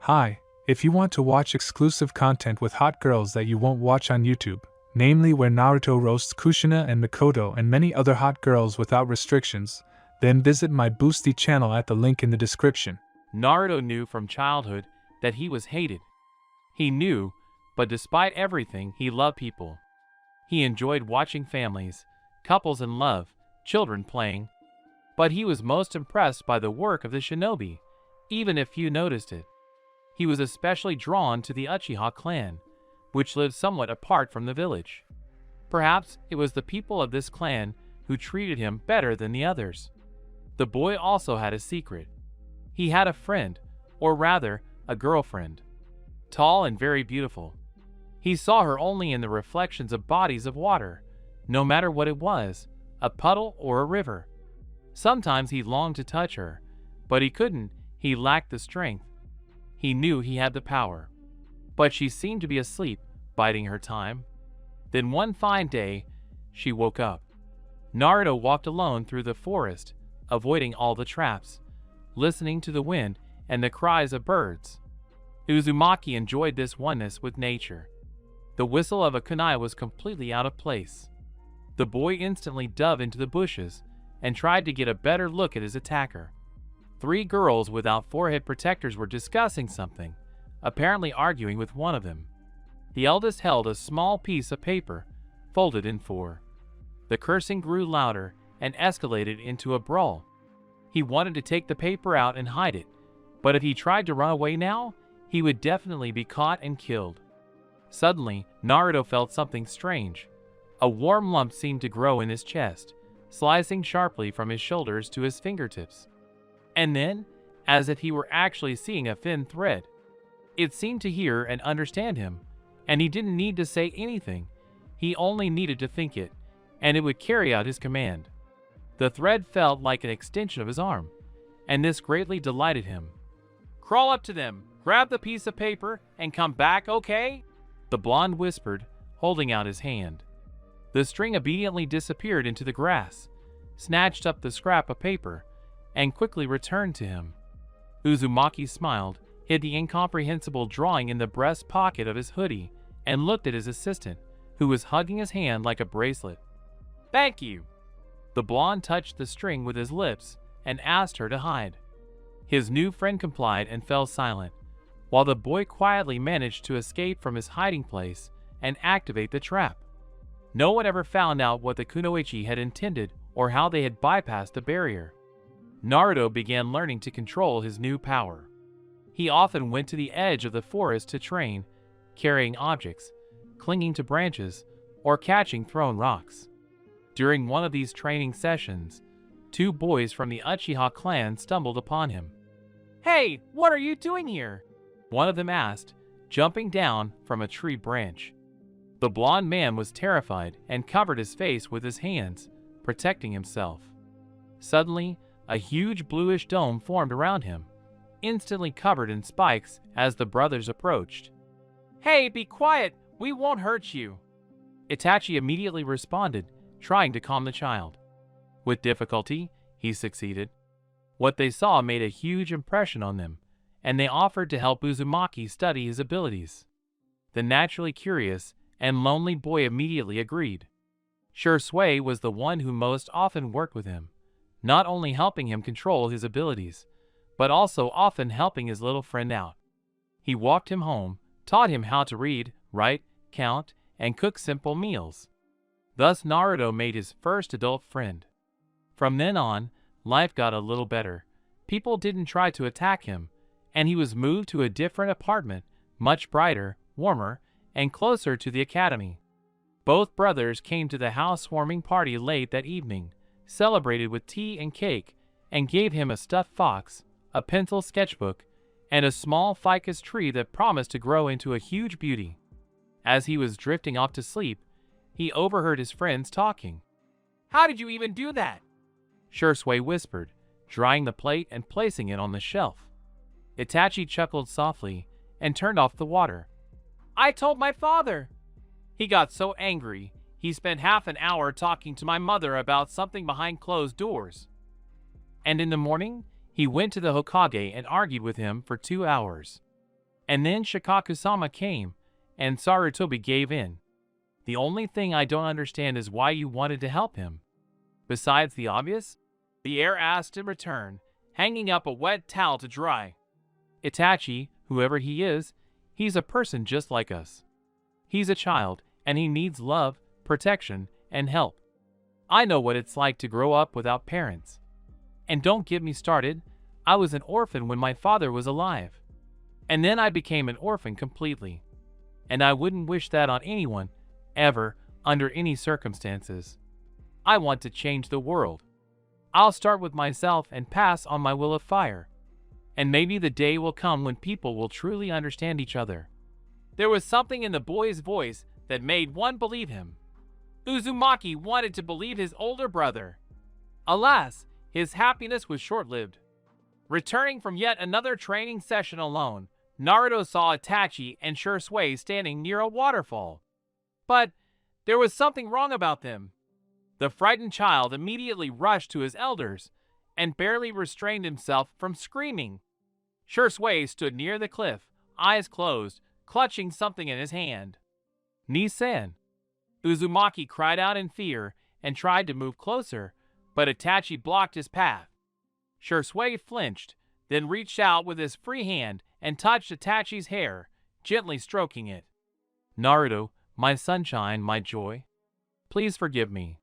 Hi, if you want to watch exclusive content with hot girls that you won't watch on YouTube, namely where Naruto roasts Kushina and Mikoto and many other hot girls without restrictions, then visit my Boosty channel at the link in the description. Naruto knew from childhood that he was hated. He knew, but despite everything, he loved people. He enjoyed watching families, couples in love, children playing. But he was most impressed by the work of the shinobi, even if few noticed it. He was especially drawn to the Uchiha clan, which lived somewhat apart from the village. Perhaps it was the people of this clan who treated him better than the others. The boy also had a secret. He had a friend, or rather, a girlfriend. Tall and very beautiful. He saw her only in the reflections of bodies of water, no matter what it was, a puddle or a river. Sometimes he longed to touch her, but he couldn't, he lacked the strength. He knew he had the power. But she seemed to be asleep, biding her time. Then one fine day, she woke up. Naruto walked alone through the forest, avoiding all the traps, listening to the wind and the cries of birds. Uzumaki enjoyed this oneness with nature. The whistle of a kunai was completely out of place. The boy instantly dove into the bushes and tried to get a better look at his attacker. 3 girls without forehead protectors were discussing something, apparently arguing with one of them. The eldest held a small piece of paper, folded in 4. The cursing grew louder and escalated into a brawl. He wanted to take the paper out and hide it, but if he tried to run away now, he would definitely be caught and killed. Suddenly, Naruto felt something strange. A warm lump seemed to grow in his chest, slicing sharply from his shoulders to his fingertips. And then, as if he were actually seeing a thin thread, it seemed to hear and understand him, and he didn't need to say anything. He only needed to think it, and it would carry out his command. The thread felt like an extension of his arm, and this greatly delighted him. "Crawl up to them, grab the piece of paper, and come back, okay?" the blonde whispered, holding out his hand. The string obediently disappeared into the grass, snatched up the scrap of paper, and quickly returned to him. Uzumaki smiled, hid the incomprehensible drawing in the breast pocket of his hoodie, and looked at his assistant, who was hugging his hand like a bracelet. "Thank you." The blonde touched the string with his lips and asked her to hide. His new friend complied and fell silent, while the boy quietly managed to escape from his hiding place and activate the trap. No one ever found out what the kunoichi had intended or how they had bypassed the barrier. Naruto began learning to control his new power. He often went to the edge of the forest to train, carrying objects, clinging to branches, or catching thrown rocks. During one of these training sessions, 2 boys from the Uchiha clan stumbled upon him. "Hey, what are you doing here?" one of them asked, jumping down from a tree branch. The blond man was terrified and covered his face with his hands, protecting himself. Suddenly, a huge bluish dome formed around him, instantly covered in spikes as the brothers approached. "Hey, be quiet! We won't hurt you!" Itachi immediately responded, trying to calm the child. With difficulty, he succeeded. What they saw made a huge impression on them, and they offered to help Uzumaki study his abilities. The naturally curious and lonely boy immediately agreed. Shui was the one who most often worked with him, not only helping him control his abilities, but also often helping his little friend out. He walked him home, taught him how to read, write, count, and cook simple meals. Thus Naruto made his first adult friend. From then on, life got a little better. People didn't try to attack him, and he was moved to a different apartment, much brighter, warmer, and closer to the academy. Both brothers came to the housewarming party late that evening, celebrated with tea and cake, and gave him a stuffed fox, a pencil sketchbook, and a small ficus tree that promised to grow into a huge beauty. As he was drifting off to sleep, he overheard his friends talking. "How did you even do that?" Shui whispered, drying the plate and placing it on the shelf. Itachi chuckled softly and turned off the water. "I told my father." He got so angry, he spent half an hour talking to my mother about something behind closed doors. And in the morning, he went to the Hokage and argued with him for 2 hours. And then Shikaku-sama came, and Sarutobi gave in. The only thing I don't understand is why you wanted to help him. Besides the obvious? The heir asked in return, hanging up a wet towel to dry. Itachi, whoever he is, he's a person just like us. He's a child, and he needs love, protection, and help. I know what it's like to grow up without parents. And don't get me started, I was an orphan when my father was alive. And then I became an orphan completely. And I wouldn't wish that on anyone, ever, under any circumstances. I want to change the world. I'll start with myself and pass on my will of fire. And maybe the day will come when people will truly understand each other. There was something in the boy's voice that made one believe him. Uzumaki wanted to believe his older brother. Alas, his happiness was short-lived. Returning from yet another training session alone, Naruto saw Itachi and Shisui standing near a waterfall. But there was something wrong about them. The frightened child immediately rushed to his elders and barely restrained himself from screaming. Shisui stood near the cliff, eyes closed, clutching something in his hand. Ni-san. Uzumaki cried out in fear and tried to move closer, but Itachi blocked his path. Shisui flinched, then reached out with his free hand and touched Itachi's hair, gently stroking it. Naruto, my sunshine, my joy. Please forgive me.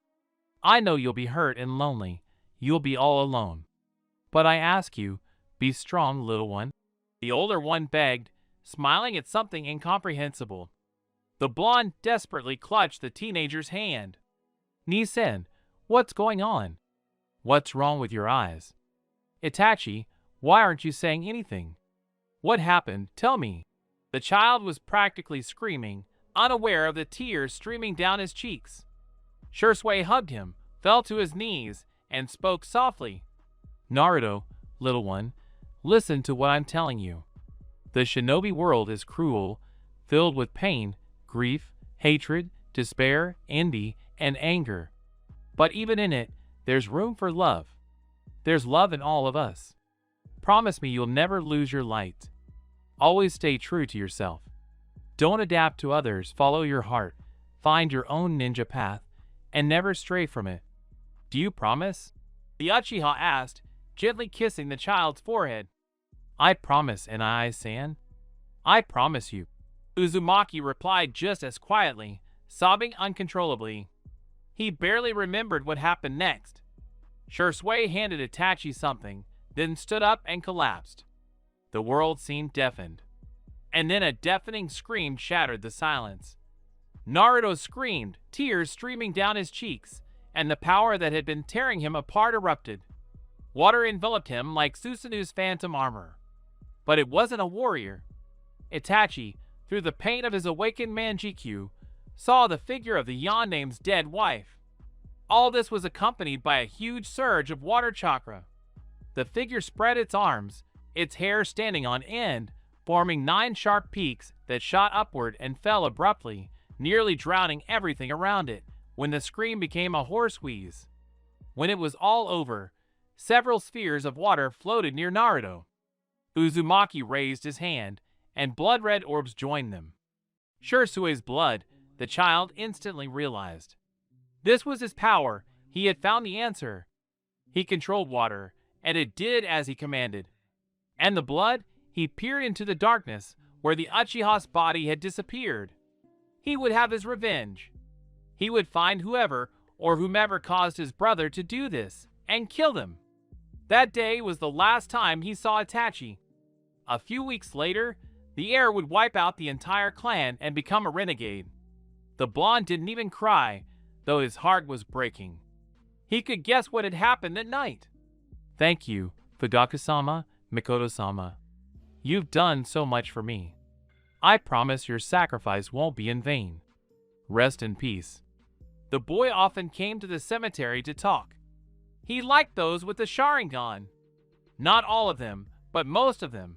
I know you'll be hurt and lonely. You'll be all alone. But I ask you, be strong, little one. The older one begged, smiling at something incomprehensible. The blonde desperately clutched the teenager's hand. Ni-san, what's going on? What's wrong with your eyes? Itachi, why aren't you saying anything? What happened? Tell me. The child was practically screaming, unaware of the tears streaming down his cheeks. Shisui hugged him, fell to his knees, and spoke softly. Naruto, little one, listen to what I'm telling you. The shinobi world is cruel, filled with pain, grief, hatred, despair, envy, and anger. But even in it, there's room for love. There's love in all of us. Promise me you'll never lose your light. Always stay true to yourself. Don't adapt to others, follow your heart, find your own ninja path, and never stray from it. Do you promise? The Uchiha asked, gently kissing the child's forehead. I promise, Nai-san. I promise you. Uzumaki replied just as quietly, sobbing uncontrollably. He barely remembered what happened next. Shisui handed Itachi something, then stood up and collapsed. The world seemed deafened. And then a deafening scream shattered the silence. Naruto screamed, tears streaming down his cheeks, and the power that had been tearing him apart erupted. Water enveloped him like Susanu's phantom armor. But it wasn't a warrior. Itachi, through the pain of his awakened Manjikyu, saw the figure of the Yandame's dead wife. All this was accompanied by a huge surge of water chakra. The figure spread its arms, its hair standing on end, forming 9 sharp peaks that shot upward and fell abruptly, nearly drowning everything around it, when the scream became a hoarse wheeze. When it was all over, several spheres of water floated near Naruto. Uzumaki raised his hand, and blood-red orbs joined them. Shisui's blood, the child instantly realized. This was his power. He had found the answer. He controlled water, and it did as he commanded. And the blood, he peered into the darkness where the Uchiha's body had disappeared. He would have his revenge. He would find whoever or whomever caused his brother to do this, and kill them. That day was the last time he saw Itachi. A few weeks later, the heir would wipe out the entire clan and become a renegade. The blonde didn't even cry, though his heart was breaking. He could guess what had happened that night. Thank you, Fugaku-sama, Mikoto-sama. You've done so much for me. I promise your sacrifice won't be in vain. Rest in peace. The boy often came to the cemetery to talk. He liked those with the Sharingan. Not all of them, but most of them.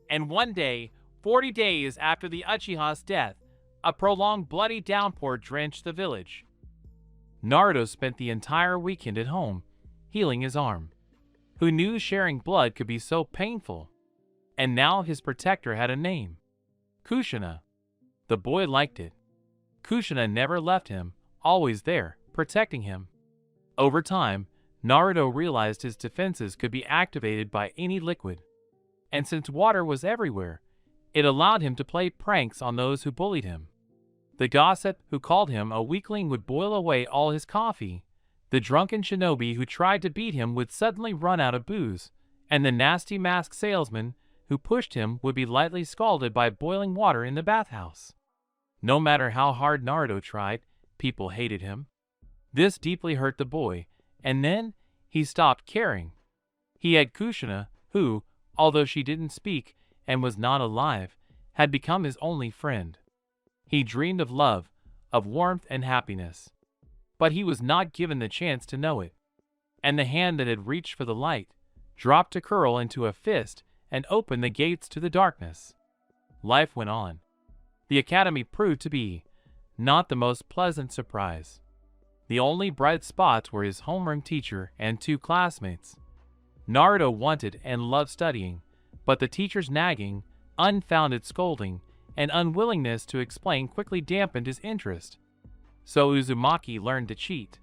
And one day, 40 days after the Uchiha's death, a prolonged bloody downpour drenched the village. Naruto spent the entire weekend at home, healing his arm. Who knew sharing blood could be so painful? and now his protector had a name. Kushina. The boy liked it. Kushina never left him, always there, protecting him. Over time, Naruto realized his defenses could be activated by any liquid. And since water was everywhere, it allowed him to play pranks on those who bullied him. The gossip who called him a weakling would boil away all his coffee. The drunken shinobi who tried to beat him would suddenly run out of booze, and the nasty masked salesman who pushed him would be lightly scalded by boiling water in the bathhouse. No matter how hard Naruto tried, people hated him. This deeply hurt the boy, and then he stopped caring. He had Kushina, who, although she didn't speak and was not alive, had become his only friend. He dreamed of love, of warmth and happiness. But he was not given the chance to know it. And the hand that had reached for the light dropped to curl into a fist and opened the gates to the darkness. Life went on. The academy proved to be not the most pleasant surprise. The only bright spots were his homeroom teacher and 2 classmates. Naruto wanted and loved studying, but the teacher's nagging, unfounded scolding, and unwillingness to explain quickly dampened his interest. So Uzumaki learned to cheat.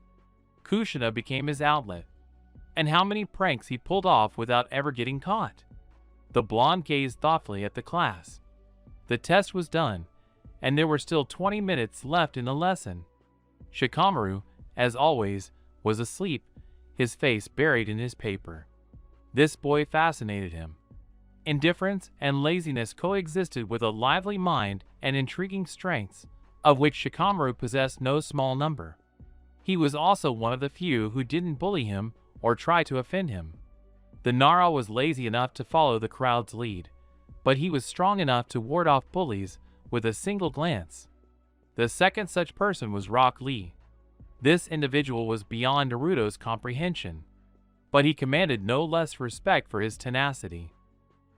Kushina became his outlet. And how many pranks he pulled off without ever getting caught. The blonde gazed thoughtfully at the class. The test was done, and there were still 20 minutes left in the lesson. Shikamaru, as always, was asleep, his face buried in his paper. This boy fascinated him. Indifference and laziness coexisted with a lively mind and intriguing strengths, of which Shikamaru possessed no small number. He was also one of the few who didn't bully him or try to offend him. The Nara was lazy enough to follow the crowd's lead, but he was strong enough to ward off bullies with a single glance. The second such person was Rock Lee. This individual was beyond Naruto's comprehension, but he commanded no less respect for his tenacity.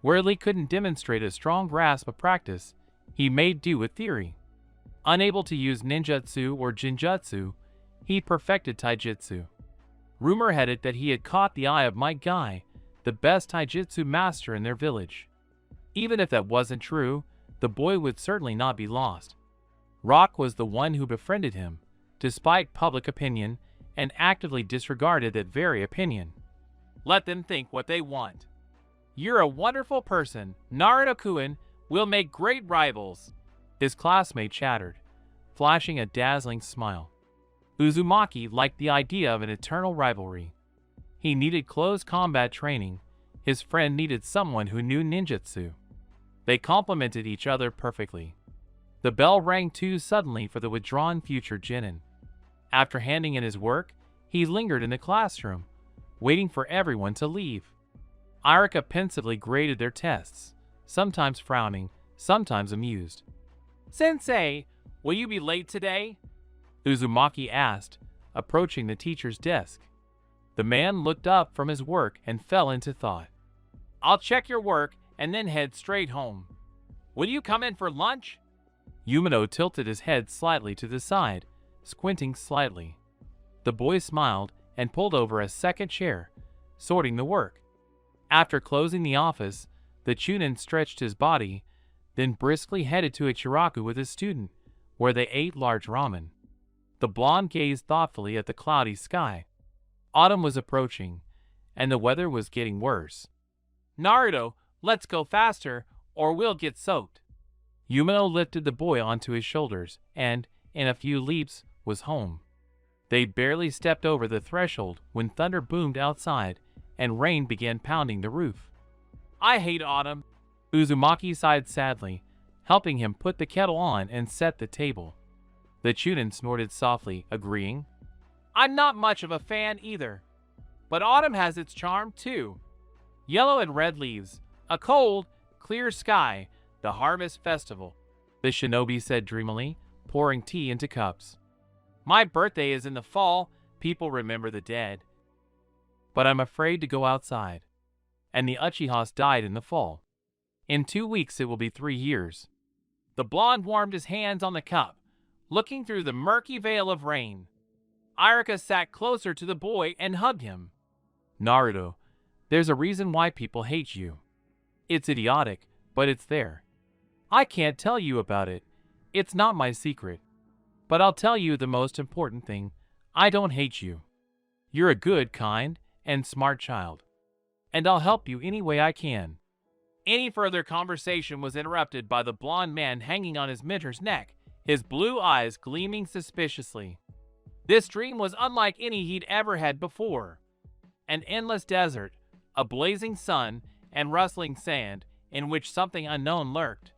Where Lee couldn't demonstrate a strong grasp of practice, he made do with theory. Unable to use ninjutsu or jinjutsu, he perfected taijutsu. Rumor had it that he had caught the eye of Mike Guy, the best taijutsu master in their village. Even if that wasn't true, the boy would certainly not be lost. Rock was the one who befriended him, despite public opinion, and actively disregarded that very opinion. Let them think what they want. You're a wonderful person, Naruto-kun. We'll make great rivals, his classmate chattered, flashing a dazzling smile. Uzumaki liked the idea of an eternal rivalry. He needed close combat training. His friend needed someone who knew ninjutsu. They complemented each other perfectly. The bell rang too suddenly for the withdrawn future genin. After handing in his work, he lingered in the classroom, waiting for everyone to leave. Irika pensively graded their tests, sometimes frowning, sometimes amused. "Sensei, will you be late today?" Uzumaki asked, approaching the teacher's desk. The man looked up from his work and fell into thought. "I'll check your work and then head straight home. Will you come in for lunch?" Yumino tilted his head slightly to the side, squinting slightly. The boy smiled and pulled over a second chair, sorting the work. After closing the office, the Chunin stretched his body, then briskly headed to Ichiraku with his student, where they ate large ramen. The blonde gazed thoughtfully at the cloudy sky. Autumn was approaching, and the weather was getting worse. "Naruto, let's go faster, or we'll get soaked." Yumino lifted the boy onto his shoulders, and, in a few leaps, was home. They barely stepped over the threshold when thunder boomed outside, and rain began pounding the roof. "I hate autumn." Uzumaki sighed sadly, helping him put the kettle on and set the table. The Chunin snorted softly, agreeing. "I'm not much of a fan either. But autumn has its charm too. Yellow and red leaves, a cold, clear sky, the harvest festival," the shinobi said dreamily, pouring tea into cups. "My birthday is in the fall. People remember the dead. But I'm afraid to go outside. And the Uchihas died in the fall. In 2 weeks it will be 3 years." The blonde warmed his hands on the cup, looking through the murky veil of rain. Irika sat closer to the boy and hugged him. "Naruto, there's a reason why people hate you. It's idiotic, but it's there. I can't tell you about it. It's not my secret. But I'll tell you the most important thing. I don't hate you. You're a good, kind, and smart child. And I'll help you any way I can." Any further conversation was interrupted by the blond man hanging on his mentor's neck, his blue eyes gleaming suspiciously. This dream was unlike any he'd ever had before. An endless desert, a blazing sun, and rustling sand in which something unknown lurked.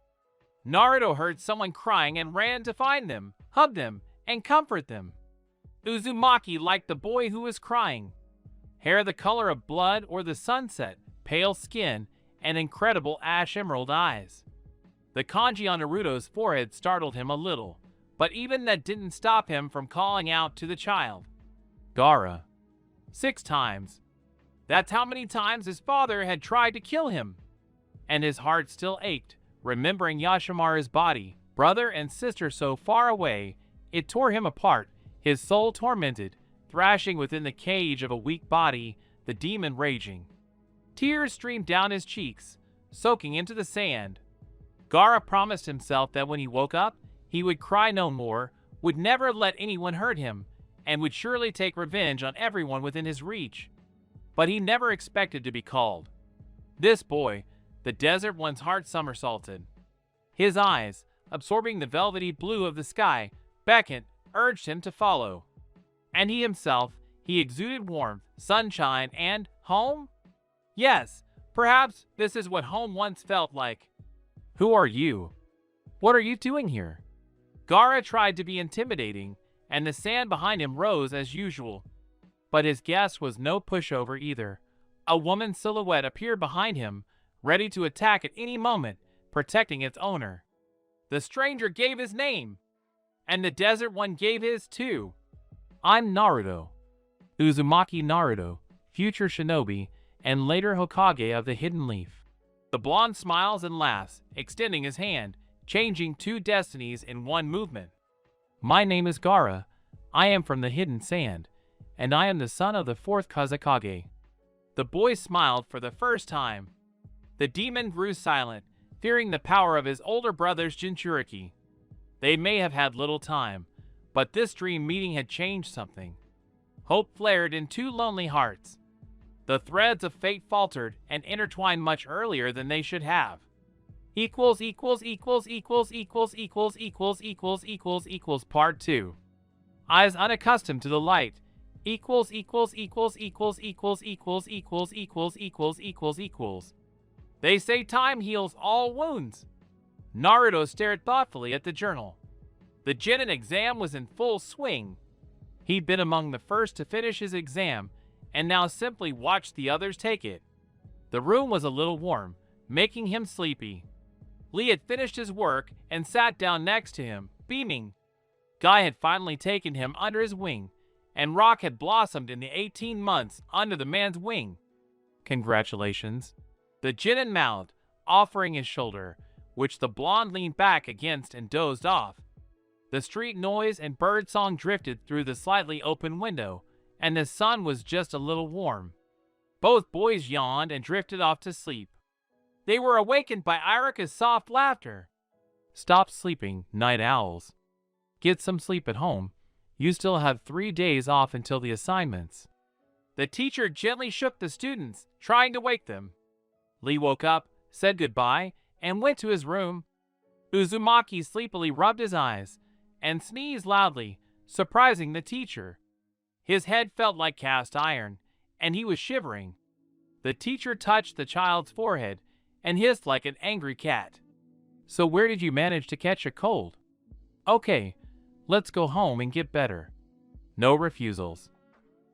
Naruto heard someone crying and ran to find them, hug them, and comfort them. Uzumaki liked the boy who was crying. Hair the color of blood or the sunset, pale skin, and incredible ash emerald eyes. The kanji on Naruto's forehead startled him a little, but even that didn't stop him from calling out to the child. Gaara. 6 times. That's how many times his father had tried to kill him. And his heart still ached, remembering Yashimaru's body, brother and sister so far away. It tore him apart, his soul tormented, thrashing within the cage of a weak body, the demon raging. Tears streamed down his cheeks, soaking into the sand. Gaara promised himself that when he woke up, he would cry no more, would never let anyone hurt him, and would surely take revenge on everyone within his reach. But he never expected to be called. This boy, the desert one's heart somersaulted. His eyes, absorbing the velvety blue of the sky, beckoned, urged him to follow. And he himself, he exuded warmth, sunshine, and home? Yes, perhaps this is what home once felt like. Who are you? What are you doing here? Gaara tried to be intimidating, and the sand behind him rose as usual. But his guest was no pushover either. A woman's silhouette appeared behind him, ready to attack at any moment, protecting its owner. The stranger gave his name, and the desert one gave his too. I'm Naruto. Uzumaki Naruto, future shinobi, and later Hokage of the Hidden Leaf. The blonde smiles and laughs, extending his hand, changing 2 destinies in one movement. My name is Gaara. I am from the Hidden Sand, and I am the son of the 4th Kazekage. The boy smiled for the first time. The demon grew silent, fearing the power of his older brother's Jinchuriki. They may have had little time, but this dream meeting had changed something. Hope flared in 2 lonely hearts. The threads of fate faltered and intertwined much earlier than they should have. Part 2. Eyes unaccustomed to the light. They say time heals all wounds. Naruto stared thoughtfully at the journal. The Genin exam was in full swing. He'd been among the first to finish his exam, and now simply watched the others take it. The room was a little warm, making him sleepy. Lee had finished his work and sat down next to him, beaming. Guy had finally taken him under his wing, and Rock had blossomed in the 18 months under the man's wing. Congratulations. The Genin mouthed, offering his shoulder, which the blonde leaned back against and dozed off. The street noise and birdsong drifted through the slightly open window, and the sun was just a little warm. Both boys yawned and drifted off to sleep. They were awakened by Irika's soft laughter. Stop sleeping, night owls. Get some sleep at home. You still have 3 days off until the assignments. The teacher gently shook the students, trying to wake them. Lee woke up, said goodbye, and went to his room. Uzumaki sleepily rubbed his eyes and sneezed loudly, surprising the teacher. His head felt like cast iron, and he was shivering. The teacher touched the child's forehead and hissed like an angry cat. So where did you manage to catch a cold? Okay, let's go home and get better. No refusals.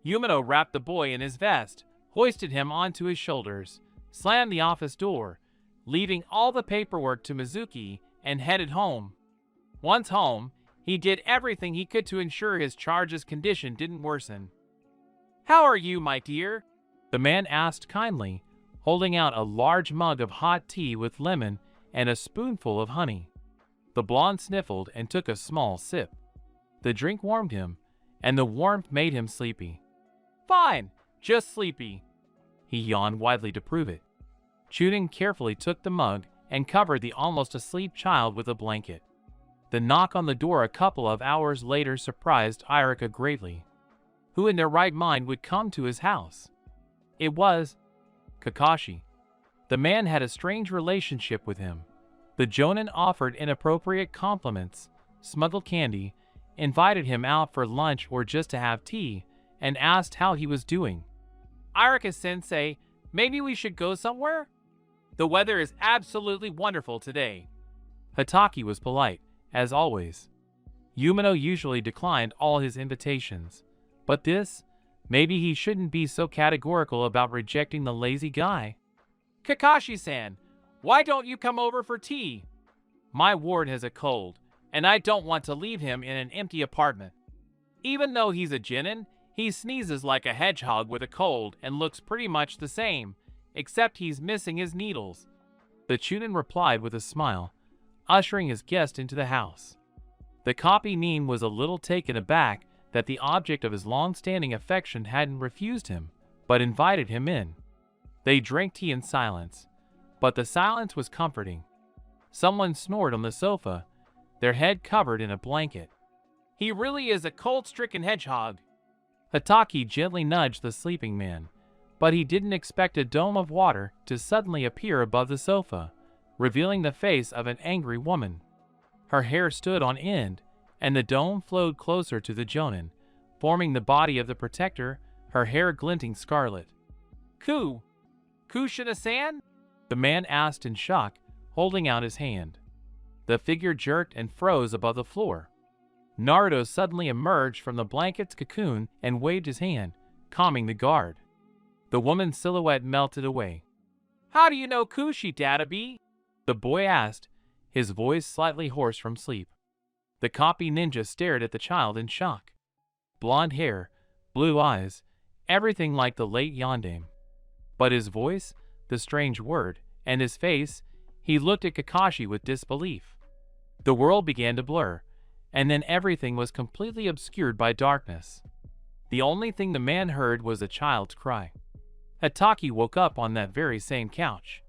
Yumino wrapped the boy in his vest, hoisted him onto his shoulders, slammed the office door, leaving all the paperwork to Mizuki, and headed home. Once home, he did everything he could to ensure his charge's condition didn't worsen. How are you, my dear? The man asked kindly, holding out a large mug of hot tea with lemon and a spoonful of honey. The blonde sniffled and took a small sip. The drink warmed him, and the warmth made him sleepy. Fine, just sleepy. He yawned widely to prove it. Chunin carefully took the mug and covered the almost asleep child with a blanket. The knock on the door a couple of hours later surprised Irika greatly. Who in their right mind would come to his house? It was Kakashi. The man had a strange relationship with him. The Jonin offered inappropriate compliments, smuggled candy, invited him out for lunch or just to have tea, and asked how he was doing. Irika-sensei, maybe we should go somewhere? The weather is absolutely wonderful today. Hataki was polite, as always. Yumino usually declined all his invitations, but this, maybe he shouldn't be so categorical about rejecting the lazy guy. Kakashi-san, why don't you come over for tea? My ward has a cold, and I don't want to leave him in an empty apartment. Even though he's a genin, he sneezes like a hedgehog with a cold and looks pretty much the same, except he's missing his needles. The Chunin replied with a smile, ushering his guest into the house. The copy Nin was a little taken aback that the object of his long-standing affection hadn't refused him, but invited him in. They drank tea in silence, but the silence was comforting. Someone snored on the sofa, their head covered in a blanket. He really is a cold-stricken hedgehog. Hataki gently nudged the sleeping man, but he didn't expect a dome of water to suddenly appear above the sofa, revealing the face of an angry woman. Her hair stood on end, and the dome flowed closer to the Jonin, forming the body of the protector, her hair glinting scarlet. Kushina-san? The man asked in shock, holding out his hand. The figure jerked and froze above the floor. Naruto suddenly emerged from the blanket's cocoon and waved his hand, calming the guard. The woman's silhouette melted away. How do you know Kushi, Dadabi? The boy asked, his voice slightly hoarse from sleep. The copy ninja stared at the child in shock. Blonde hair, blue eyes, everything like the late Yondaime. But his voice, the strange word, and his face, he looked at Kakashi with disbelief. The world began to blur, and then everything was completely obscured by darkness. The only thing the man heard was a child's cry. Hataki woke up on that very same couch.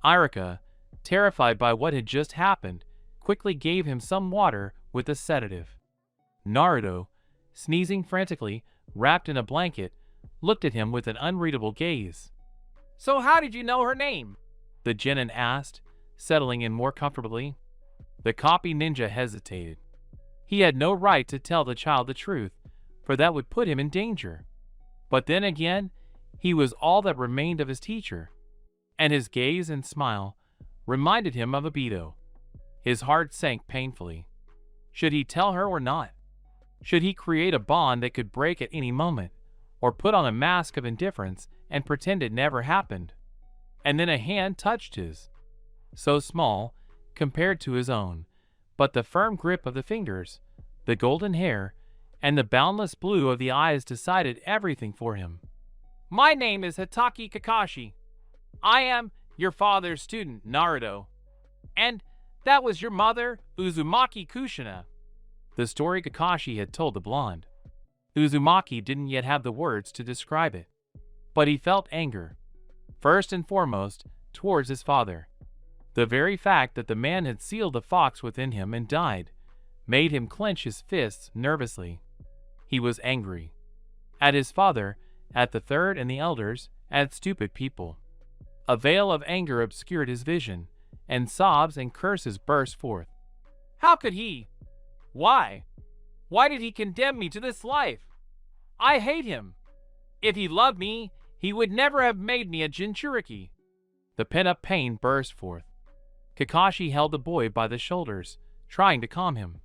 Irika, terrified by what had just happened, quickly gave him some water with a sedative. Naruto, sneezing frantically, wrapped in a blanket, looked at him with an unreadable gaze. So how did you know her name? The genin asked, settling in more comfortably. The copy ninja hesitated. He had no right to tell the child the truth, for that would put him in danger. But then again, he was all that remained of his teacher, and his gaze and smile reminded him of Obito. His heart sank painfully. Should he tell her or not? Should he create a bond that could break at any moment, or put on a mask of indifference and pretend it never happened? And then a hand touched his. So small, compared to his own, but the firm grip of the fingers, the golden hair, and the boundless blue of the eyes decided everything for him. My name is Hataki Kakashi. I am your father's student, Naruto. And that was your mother, Uzumaki Kushina. The story Kakashi had told the blonde. Uzumaki didn't yet have the words to describe it, but he felt anger. First and foremost, towards his father. The very fact that the man had sealed the fox within him and died made him clench his fists nervously. He was angry. At his father, at the third and the elders, at stupid people. A veil of anger obscured his vision, and sobs and curses burst forth. How could he? Why? Why did he condemn me to this life? I hate him. If he loved me, he would never have made me a Jinchuriki. The pent-up pain burst forth. Kakashi held the boy by the shoulders, trying to calm him.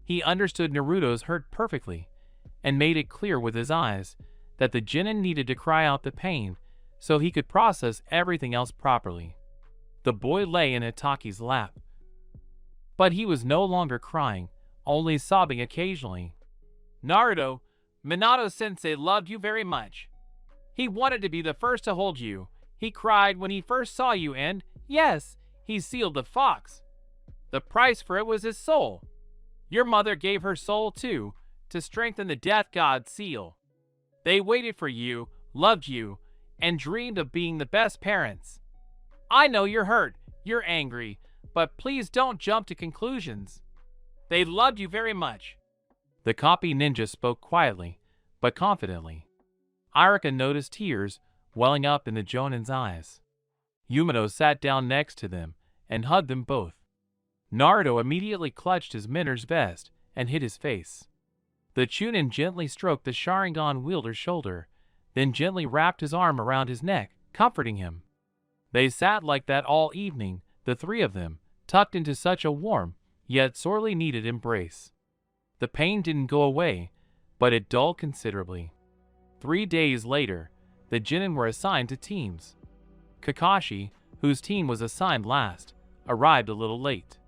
He understood Naruto's hurt perfectly, and made it clear with his eyes that the genin needed to cry out the pain so he could process everything else properly. The boy lay in Hataki's lap. But he was no longer crying, only sobbing occasionally. Naruto, Minato-sensei loved you very much. He wanted to be the first to hold you. He cried when he first saw you and, yes, he sealed the fox. The price for it was his soul. Your mother gave her soul too, to strengthen the death god's seal. They waited for you, loved you, and dreamed of being the best parents. I know you're hurt, you're angry, but please don't jump to conclusions. They loved you very much. The copy ninja spoke quietly, but confidently. Irika noticed tears welling up in the Jonin's eyes. Yumino sat down next to them and hugged them both. Naruto immediately clutched his Miner's vest and hid his face. The Chunin gently stroked the Sharingan wielder's shoulder, then gently wrapped his arm around his neck, comforting him. They sat like that all evening, the three of them, tucked into such a warm, yet sorely needed embrace. The pain didn't go away, but it dulled considerably. 3 days later, the Genin were assigned to teams. Kakashi, whose team was assigned last, arrived a little late.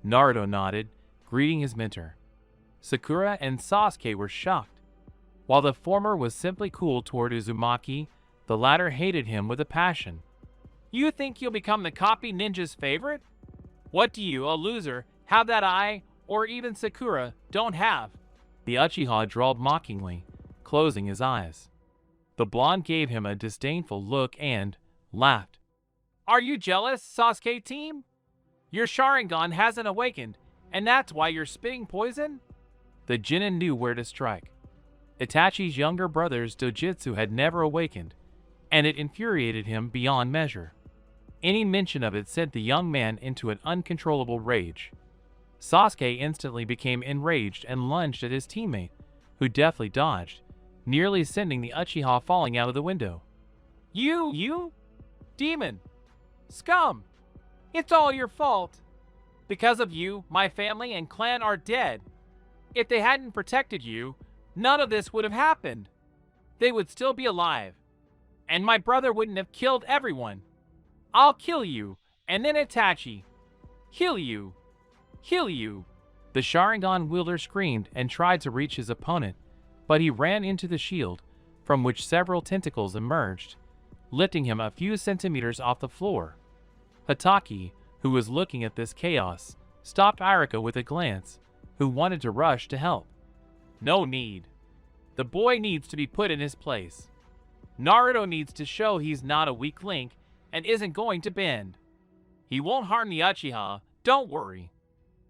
Naruto nodded, greeting his mentor. Sakura and Sasuke were shocked. While the former was simply cool toward Uzumaki, the latter hated him with a passion. You think you'll become the copy ninja's favorite? What do you, a loser, have that I, or even Sakura, don't have? The Uchiha drawled mockingly, closing his eyes. The blonde gave him a disdainful look and laughed. Are you jealous, Sasuke team? Your Sharingan hasn't awakened, and that's why you're spitting poison? The Genin knew where to strike. Itachi's younger brother's dojutsu had never awakened, and it infuriated him beyond measure. Any mention of it sent the young man into an uncontrollable rage. Sasuke instantly became enraged and lunged at his teammate, who deftly dodged, nearly sending the Uchiha falling out of the window. You? Demon! Scum! It's all your fault! Because of you, my family and clan are dead. If they hadn't protected you, none of this would have happened. They would still be alive. And my brother wouldn't have killed everyone. I'll kill you, and then Itachi. Kill you. Kill you. The Sharingan wielder screamed and tried to reach his opponent, but he ran into the shield, from which several tentacles emerged, lifting him a few centimeters off the floor. Hatake, who was looking at this chaos, stopped Irika with a glance, who wanted to rush to help. No need. The boy needs to be put in his place. Naruto needs to show he's not a weak link and isn't going to bend. He won't harm the Uchiha, don't worry.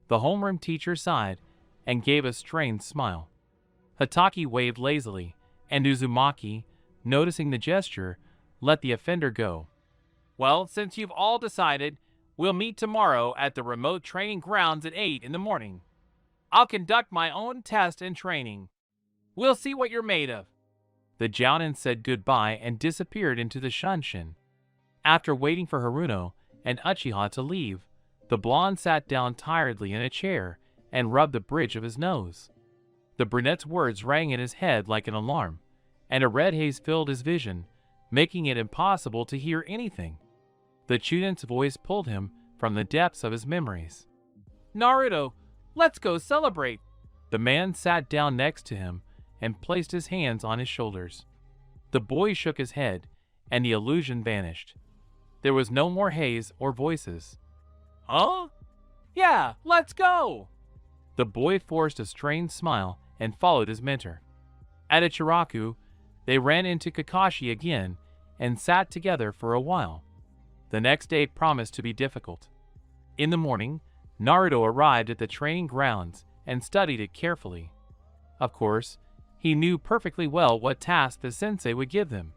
The homeroom teacher sighed and gave a strained smile. Hatake waved lazily, and Uzumaki, noticing the gesture, let the offender go. Well, since you've all decided, we'll meet tomorrow at the remote training grounds at 8 in the morning. I'll conduct my own test and training. We'll see what you're made of. The Jounin said goodbye and disappeared into the Shunshin. After waiting for Haruno and Uchiha to leave, the blonde sat down tiredly in a chair and rubbed the bridge of his nose. The brunette's words rang in his head like an alarm, and a red haze filled his vision, making it impossible to hear anything. The Chunin's voice pulled him from the depths of his memories. Naruto, let's go celebrate. The man sat down next to him and placed his hands on his shoulders. The boy shook his head, and the illusion vanished. There was no more haze or voices. Huh? Yeah, let's go! The boy forced a strained smile and followed his mentor. At Ichiraku, they ran into Kakashi again and sat together for a while. The next day promised to be difficult. In the morning, Naruto arrived at the training grounds and studied it carefully. Of course, he knew perfectly well what task the sensei would give them,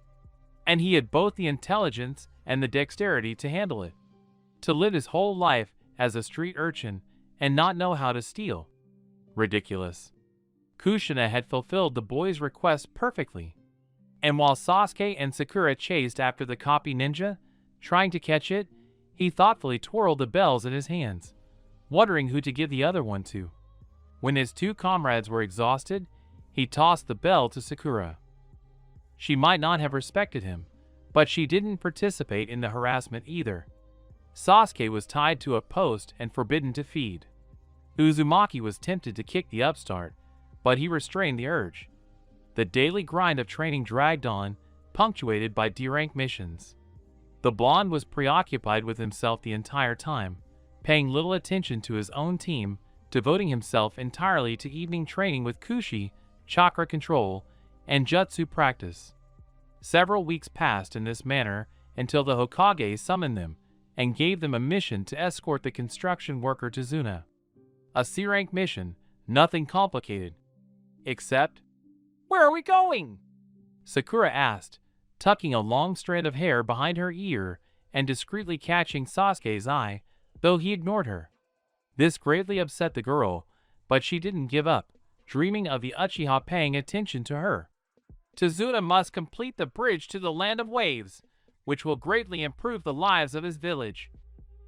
and he had both the intelligence and the dexterity to handle it. To live his whole life as a street urchin and not know how to steal. Ridiculous. Kushina had fulfilled the boy's request perfectly. And while Sasuke and Sakura chased after the copy ninja, trying to catch it, he thoughtfully twirled the bells in his hands, wondering who to give the other one to. When his two comrades were exhausted, he tossed the bell to Sakura. She might not have respected him, but she didn't participate in the harassment either. Sasuke was tied to a post and forbidden to feed. Uzumaki was tempted to kick the upstart, but he restrained the urge. The daily grind of training dragged on, punctuated by D-rank missions. The blonde was preoccupied with himself the entire time, paying little attention to his own team, devoting himself entirely to evening training with Kushi, chakra control, and jutsu practice. Several weeks passed in this manner until the Hokage summoned them and gave them a mission to escort the construction worker to Zuna. A C-rank mission, nothing complicated. Except, "Where are we going?" Sakura asked, tucking a long strand of hair behind her ear and discreetly catching Sasuke's eye, though he ignored her. This greatly upset the girl, but she didn't give up, dreaming of the Uchiha paying attention to her. "Tazuna must complete the bridge to the Land of Waves, which will greatly improve the lives of his village,"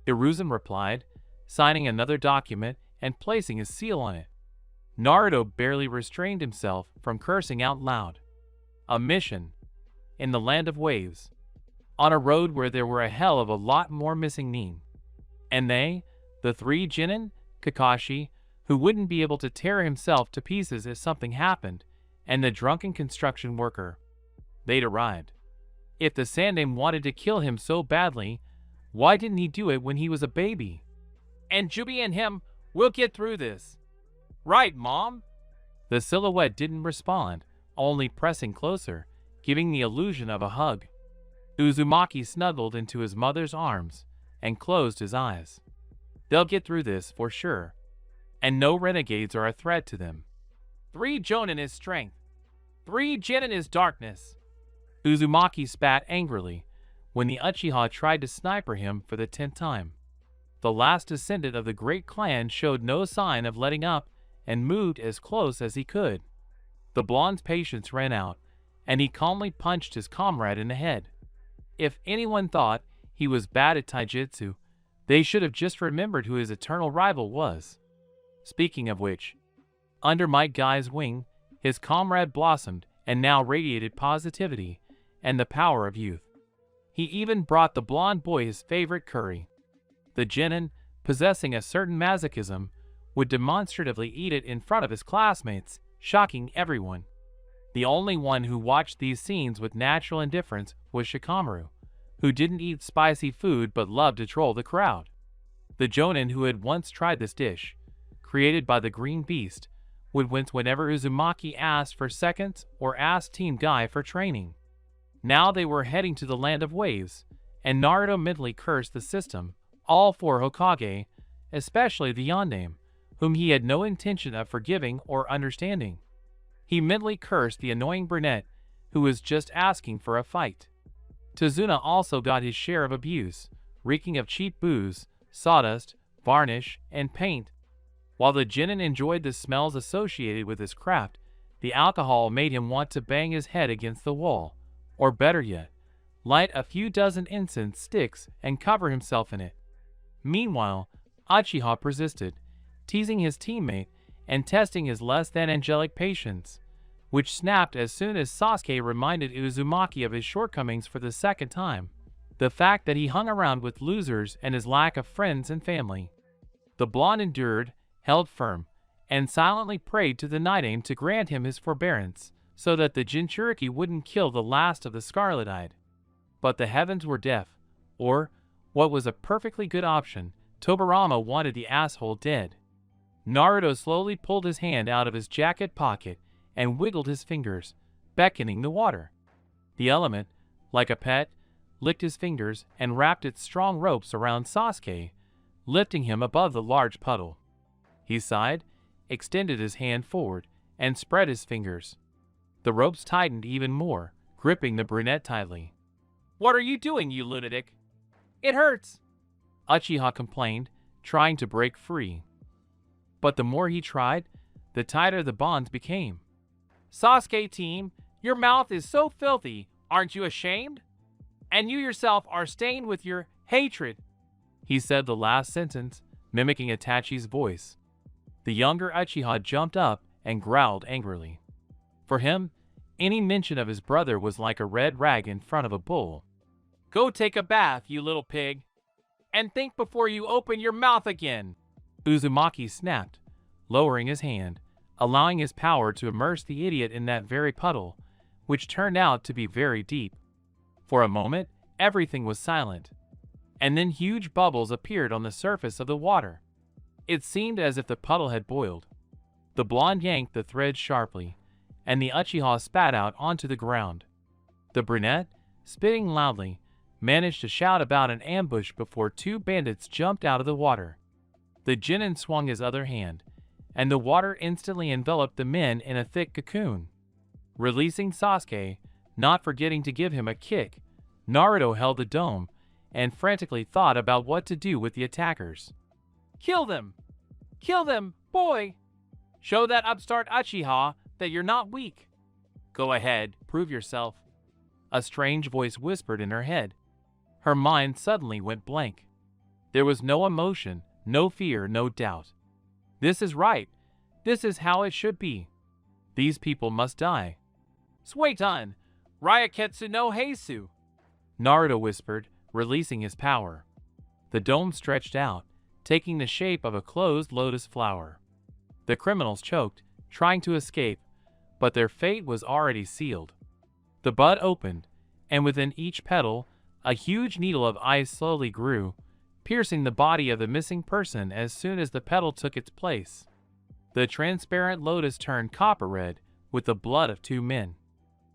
Hiruzen replied, signing another document and placing his seal on it. Naruto barely restrained himself from cursing out loud. A mission in the Land of Waves, on a road where there were a hell of a lot more missing Nin. And they, the three Genin, Kakashi, who wouldn't be able to tear himself to pieces if something happened, and the drunken construction worker. They'd arrived. If the Sandaime wanted to kill him so badly, why didn't he do it when he was a baby? "And Jubi and him will get through this." "Right, Mom?" The silhouette didn't respond, only pressing closer, giving the illusion of a hug. Uzumaki snuggled into his mother's arms and closed his eyes. They'll get through this for sure, and no renegades are a threat to them. "3 Jonin is strength. 3 Genin is darkness." Uzumaki spat angrily when the Uchiha tried to sniper him for the 10th time. The last descendant of the great clan showed no sign of letting up and moved as close as he could. The blonde's patience ran out, and he calmly punched his comrade in the head. If anyone thought he was bad at taijutsu, they should have just remembered who his eternal rival was. Speaking of which, under Might Guy's wing, his comrade blossomed and now radiated positivity and the power of youth. He even brought the blonde boy his favorite curry. The Genin, possessing a certain masochism, would demonstratively eat it in front of his classmates, shocking everyone. The only one who watched these scenes with natural indifference was Shikamaru, who didn't eat spicy food but loved to troll the crowd. The Jonin who had once tried this dish, created by the Green Beast, would wince whenever Uzumaki asked for seconds or asked Team Guy for training. Now they were heading to the Land of Waves, and Naruto mentally cursed the system, all 4 Hokage, especially the Yondaime, whom he had no intention of forgiving or understanding. He mentally cursed the annoying brunette who was just asking for a fight. Tazuna also got his share of abuse, reeking of cheap booze, sawdust, varnish, and paint. While the Genin enjoyed the smells associated with his craft, the alcohol made him want to bang his head against the wall, or better yet, light a few dozen incense sticks and cover himself in it. Meanwhile, Uchiha persisted, teasing his teammate and testing his less-than-angelic patience, which snapped as soon as Sasuke reminded Uzumaki of his shortcomings for the 2nd time, the fact that he hung around with losers and his lack of friends and family. The blonde endured, held firm, and silently prayed to the Night-Aim to grant him his forbearance, so that the Jinchuriki wouldn't kill the last of the Scarlet-Eyed. But the heavens were deaf, or, what was a perfectly good option, Tobirama wanted the asshole dead. Naruto slowly pulled his hand out of his jacket pocket and wiggled his fingers, beckoning the water. The element, like a pet, licked his fingers and wrapped its strong ropes around Sasuke, lifting him above the large puddle. He sighed, extended his hand forward, and spread his fingers. The ropes tightened even more, gripping the brunette tightly. "What are you doing, you lunatic?" "It hurts," Uchiha complained, trying to break free. But the more he tried, the tighter the bonds became. "Sasuke team, your mouth is so filthy, aren't you ashamed? And you yourself are stained with your hatred." He said the last sentence, mimicking Itachi's voice. The younger Uchiha jumped up and growled angrily. For him, any mention of his brother was like a red rag in front of a bull. "Go take a bath, you little pig, and think before you open your mouth again," Uzumaki snapped, lowering his hand, allowing his power to immerse the idiot in that very puddle, which turned out to be very deep. For a moment, everything was silent, and then huge bubbles appeared on the surface of the water. It seemed as if the puddle had boiled. The blonde yanked the thread sharply, and the Uchiha spat out onto the ground. The brunette, spitting loudly, managed to shout about an ambush before two bandits jumped out of the water. The genin swung his other hand, and the water instantly enveloped the men in a thick cocoon. Releasing Sasuke, not forgetting to give him a kick, Naruto held the dome and frantically thought about what to do with the attackers. "Kill them! Kill them, boy! Show that upstart Uchiha that you're not weak. Go ahead, prove yourself." A strange voice whispered in her head. Her mind suddenly went blank. There was no emotion, no fear, no doubt. This is right. This is how it should be. These people must die. "Suiton, Ryaketsu no Heisu," Naruto whispered, releasing his power. The dome stretched out, taking the shape of a closed lotus flower. The criminals choked, trying to escape, but their fate was already sealed. The bud opened, and within each petal, a huge needle of ice slowly grew, piercing the body of the missing person as soon as the petal took its place. The transparent lotus turned copper red with the blood of two men.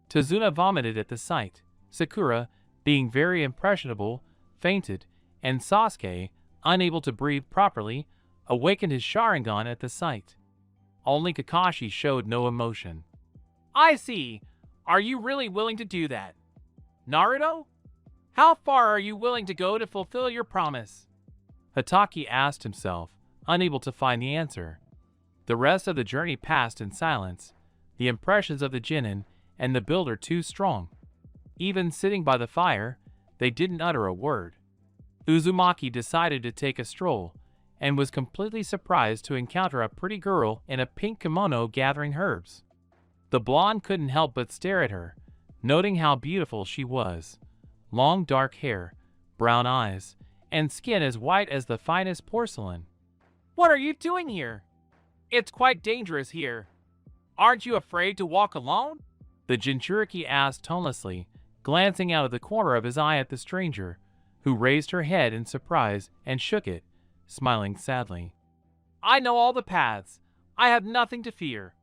Tazuna vomited at the sight. Sakura, being very impressionable, fainted, and Sasuke, unable to breathe properly, awakened his Sharingan at the sight. Only Kakashi showed no emotion. "I see. Are you really willing to do that? Naruto? How far are you willing to go to fulfill your promise?" Hatake asked himself, unable to find the answer. The rest of the journey passed in silence, the impressions of the genin and the builder too strong. Even sitting by the fire, they didn't utter a word. Uzumaki decided to take a stroll, and was completely surprised to encounter a pretty girl in a pink kimono gathering herbs. The blonde couldn't help but stare at her, noting how beautiful she was. Long dark hair, brown eyes, and skin as white as the finest porcelain. "What are you doing here? It's quite dangerous here. Aren't you afraid to walk alone?" The Jinchuriki asked tonelessly, glancing out of the corner of his eye at the stranger, who raised her head in surprise and shook it, smiling sadly. "I know all the paths. I have nothing to fear.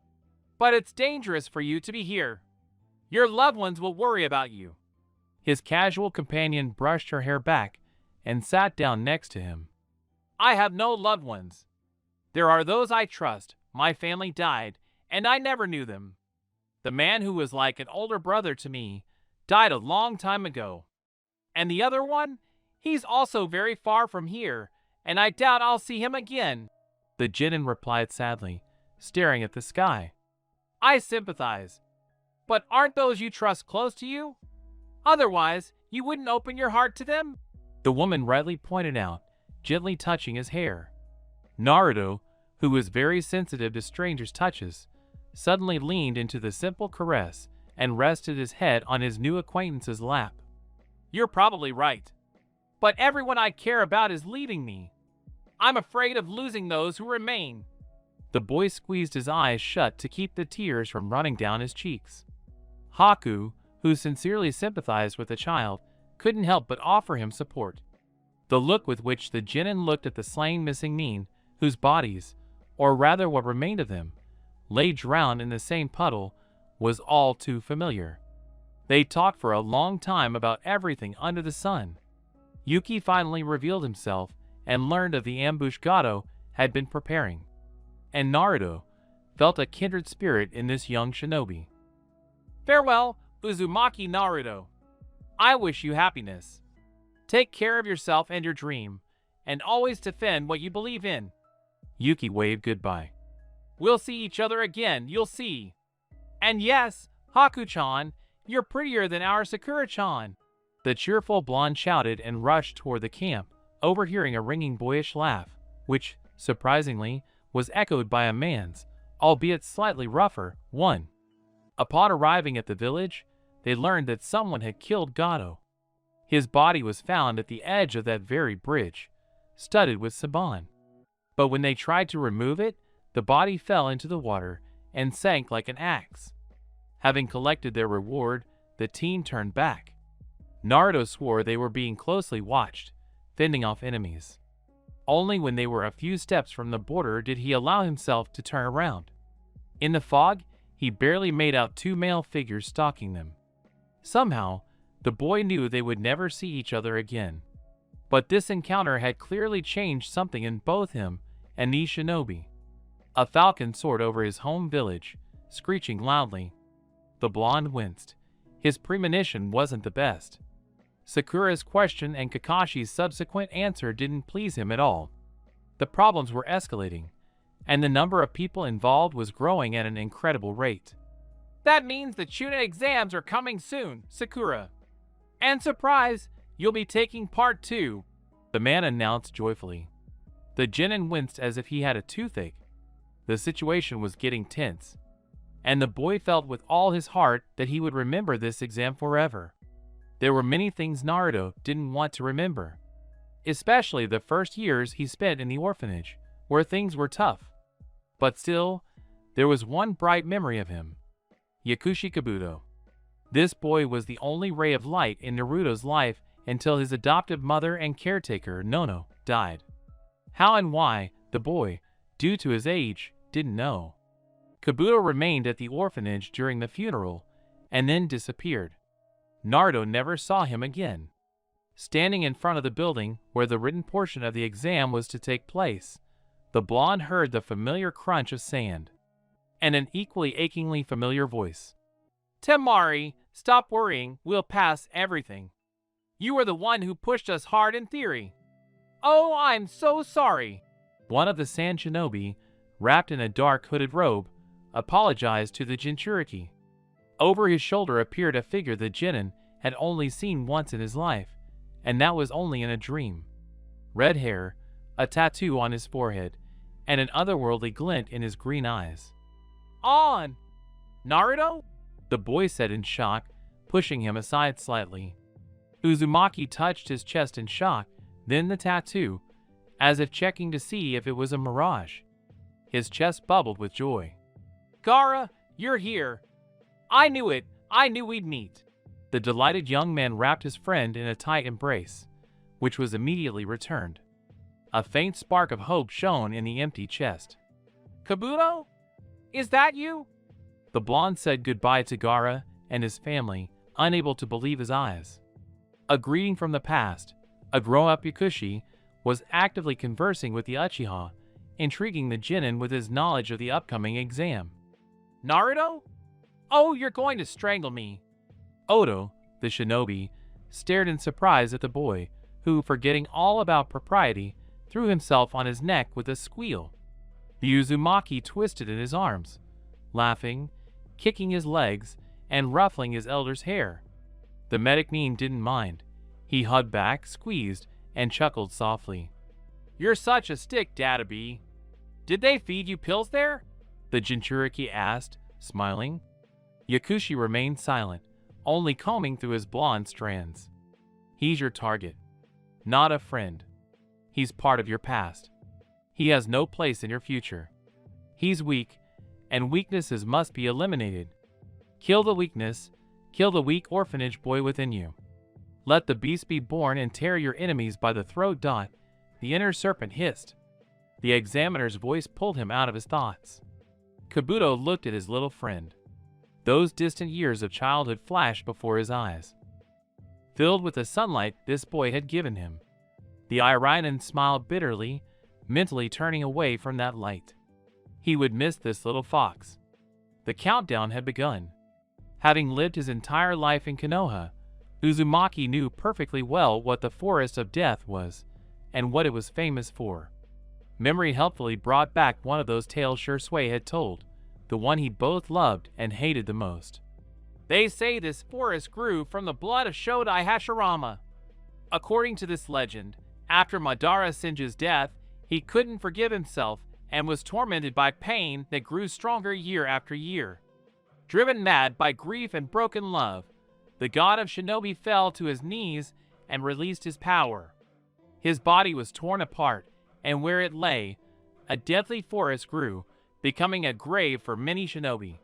But it's dangerous for you to be here. Your loved ones will worry about you." His casual companion brushed her hair back and sat down next to him. "I have no loved ones. There are those I trust. My family died, and I never knew them. The man who was like an older brother to me died a long time ago. And the other one? He's also very far from here, and I doubt I'll see him again," the genin replied sadly, staring at the sky. "I sympathize. But aren't those you trust close to you? Otherwise, you wouldn't open your heart to them?" the woman rightly pointed out, gently touching his hair. Naruto, who was very sensitive to strangers' touches, suddenly leaned into the simple caress and rested his head on his new acquaintance's lap. "You're probably right. But everyone I care about is leaving me. I'm afraid of losing those who remain." The boy squeezed his eyes shut to keep the tears from running down his cheeks. Haku, who sincerely sympathized with the child, couldn't help but offer him support. The look with which the genin looked at the slain missing nin, whose bodies, or rather what remained of them, lay drowned in the same puddle, was all too familiar. They talked for a long time about everything under the sun. Yuki finally revealed himself and learned of the ambush Gato had been preparing. And Naruto felt a kindred spirit in this young shinobi. "Farewell, Uzumaki Naruto. I wish you happiness. Take care of yourself and your dream, and always defend what you believe in." Yuki waved goodbye. "We'll see each other again, you'll see. And yes, Haku-chan, you're prettier than our Sakura-chan," the cheerful blonde shouted and rushed toward the camp, overhearing a ringing boyish laugh, which, surprisingly, was echoed by a man's, albeit slightly rougher, one. Upon arriving at the village, they learned that someone had killed Gato. His body was found at the edge of that very bridge, studded with saban. But when they tried to remove it, the body fell into the water and sank like an axe. Having collected their reward, the teen turned back. Naruto swore they were being closely watched, fending off enemies. Only when they were a few steps from the border did he allow himself to turn around. In the fog, he barely made out two male figures stalking them. Somehow, The boy knew they would never see each other again. But this encounter had clearly changed something in both him and the shinobi. A falcon soared over his home village, screeching loudly. The blonde winced. His premonition wasn't the best. Sakura's question and Kakashi's subsequent answer didn't please him at all. The problems were escalating, and the number of people involved was growing at an incredible rate. That means the Chunin exams are coming soon, Sakura. And surprise, you'll be taking part 2, the man announced joyfully. The genin winced as if he had a toothache. The situation was getting tense, and the boy felt with all his heart that he would remember this exam forever. There were many things Naruto didn't want to remember, especially the first years he spent in the orphanage, where things were tough. But still, there was one bright memory of him. Yakushi Kabuto. This boy was the only ray of light in Naruto's life until his adoptive mother and caretaker, Nono, died. How and why, the boy, due to his age, didn't know. Kabuto remained at the orphanage during the funeral and then disappeared. Naruto never saw him again. Standing in front of the building where the written portion of the exam was to take place, the blonde heard the familiar crunch of sand and an equally achingly familiar voice. Temari, stop worrying, we'll pass everything. You were the one who pushed us hard in theory. Oh, I'm so sorry. One of the sand shinobi, wrapped in a dark hooded robe, apologized to the Jinchuriki. Over his shoulder appeared a figure the genin had only seen once in his life, and that was only in a dream. Red hair, a tattoo on his forehead, and an otherworldly glint in his green eyes. On! Naruto? The boy said in shock, pushing him aside slightly. Uzumaki touched his chest in shock, then the tattoo, as if checking to see if it was a mirage. His chest bubbled with joy. Gaara, you're here. I knew it. I knew we'd meet. The delighted young man wrapped his friend in a tight embrace, which was immediately returned. A faint spark of hope shone in the empty chest. Kabuto? Is that you? The blonde said goodbye to Gaara and his family, unable to believe his eyes. A greeting from the past, a grown-up Yakushi was actively conversing with the Uchiha, intriguing the genin with his knowledge of the upcoming exam. Naruto? Oh, you're going to strangle me. Odo, the shinobi, stared in surprise at the boy, who, forgetting all about propriety, threw himself on his neck with a squeal. The Uzumaki twisted in his arms, laughing, kicking his legs, and ruffling his elder's hair. The medic-nin didn't mind. He hugged back, squeezed, and chuckled softly. You're such a stick, Dadabi. Did they feed you pills there? The Jinchuriki asked, smiling. Yakushi remained silent, only combing through his blonde strands. He's your target, not a friend. He's part of your past. He has no place in your future. He's weak, and weaknesses must be eliminated. Kill the weakness, kill the weak orphanage boy within you. Let the beast be born and tear your enemies by the throat. The inner serpent hissed. The examiner's voice pulled him out of his thoughts. Kabuto looked at his little friend. Those distant years of childhood flashed before his eyes, filled with the sunlight this boy had given him. The Irainen smiled bitterly, mentally turning away from that light. He would miss this little fox. The countdown had begun. Having lived his entire life in Konoha, Uzumaki knew perfectly well what the Forest of Death was, and what it was famous for. Memory helpfully brought back one of those tales Shursui had told, the one he both loved and hated the most. They say this forest grew from the blood of Shodai Hashirama. According to this legend, after Madara Shinji's death, he couldn't forgive himself and was tormented by pain that grew stronger year after year. Driven mad by grief and broken love, the god of shinobi fell to his knees and released his power. His body was torn apart, and where it lay, a deadly forest grew, becoming a grave for many shinobi.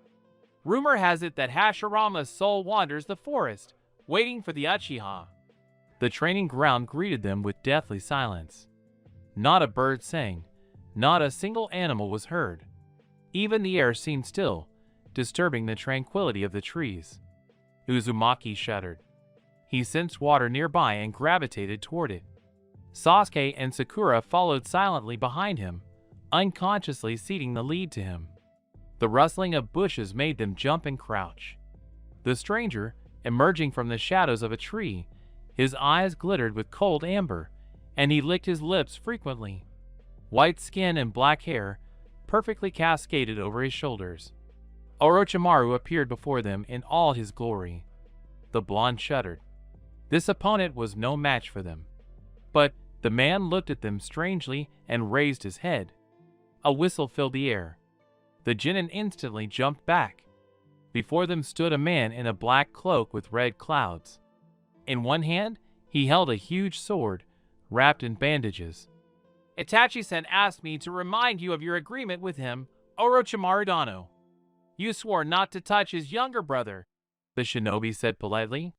Rumor has it that Hashirama's soul wanders the forest, waiting for the Uchiha. The training ground greeted them with deathly silence. Not a bird sang, not a single animal was heard. Even the air seemed still, disturbing the tranquility of the trees. Uzumaki shuddered. He sensed water nearby and gravitated toward it. Sasuke and Sakura followed silently behind him, unconsciously ceding the lead to him. The rustling of bushes made them jump and crouch. The stranger, emerging from the shadows of a tree, his eyes glittered with cold amber, and he licked his lips frequently. White skin and black hair perfectly cascaded over his shoulders. Orochimaru appeared before them in all his glory. The blonde shuddered. This opponent was no match for them. But the man looked at them strangely and raised his head. A whistle filled the air. The genin instantly jumped back. Before them stood a man in a black cloak with red clouds. In one hand, he held a huge sword, wrapped in bandages. Itachi-sen asked me to remind you of your agreement with him, Orochimaru Dano. You swore not to touch his younger brother, the shinobi said politely.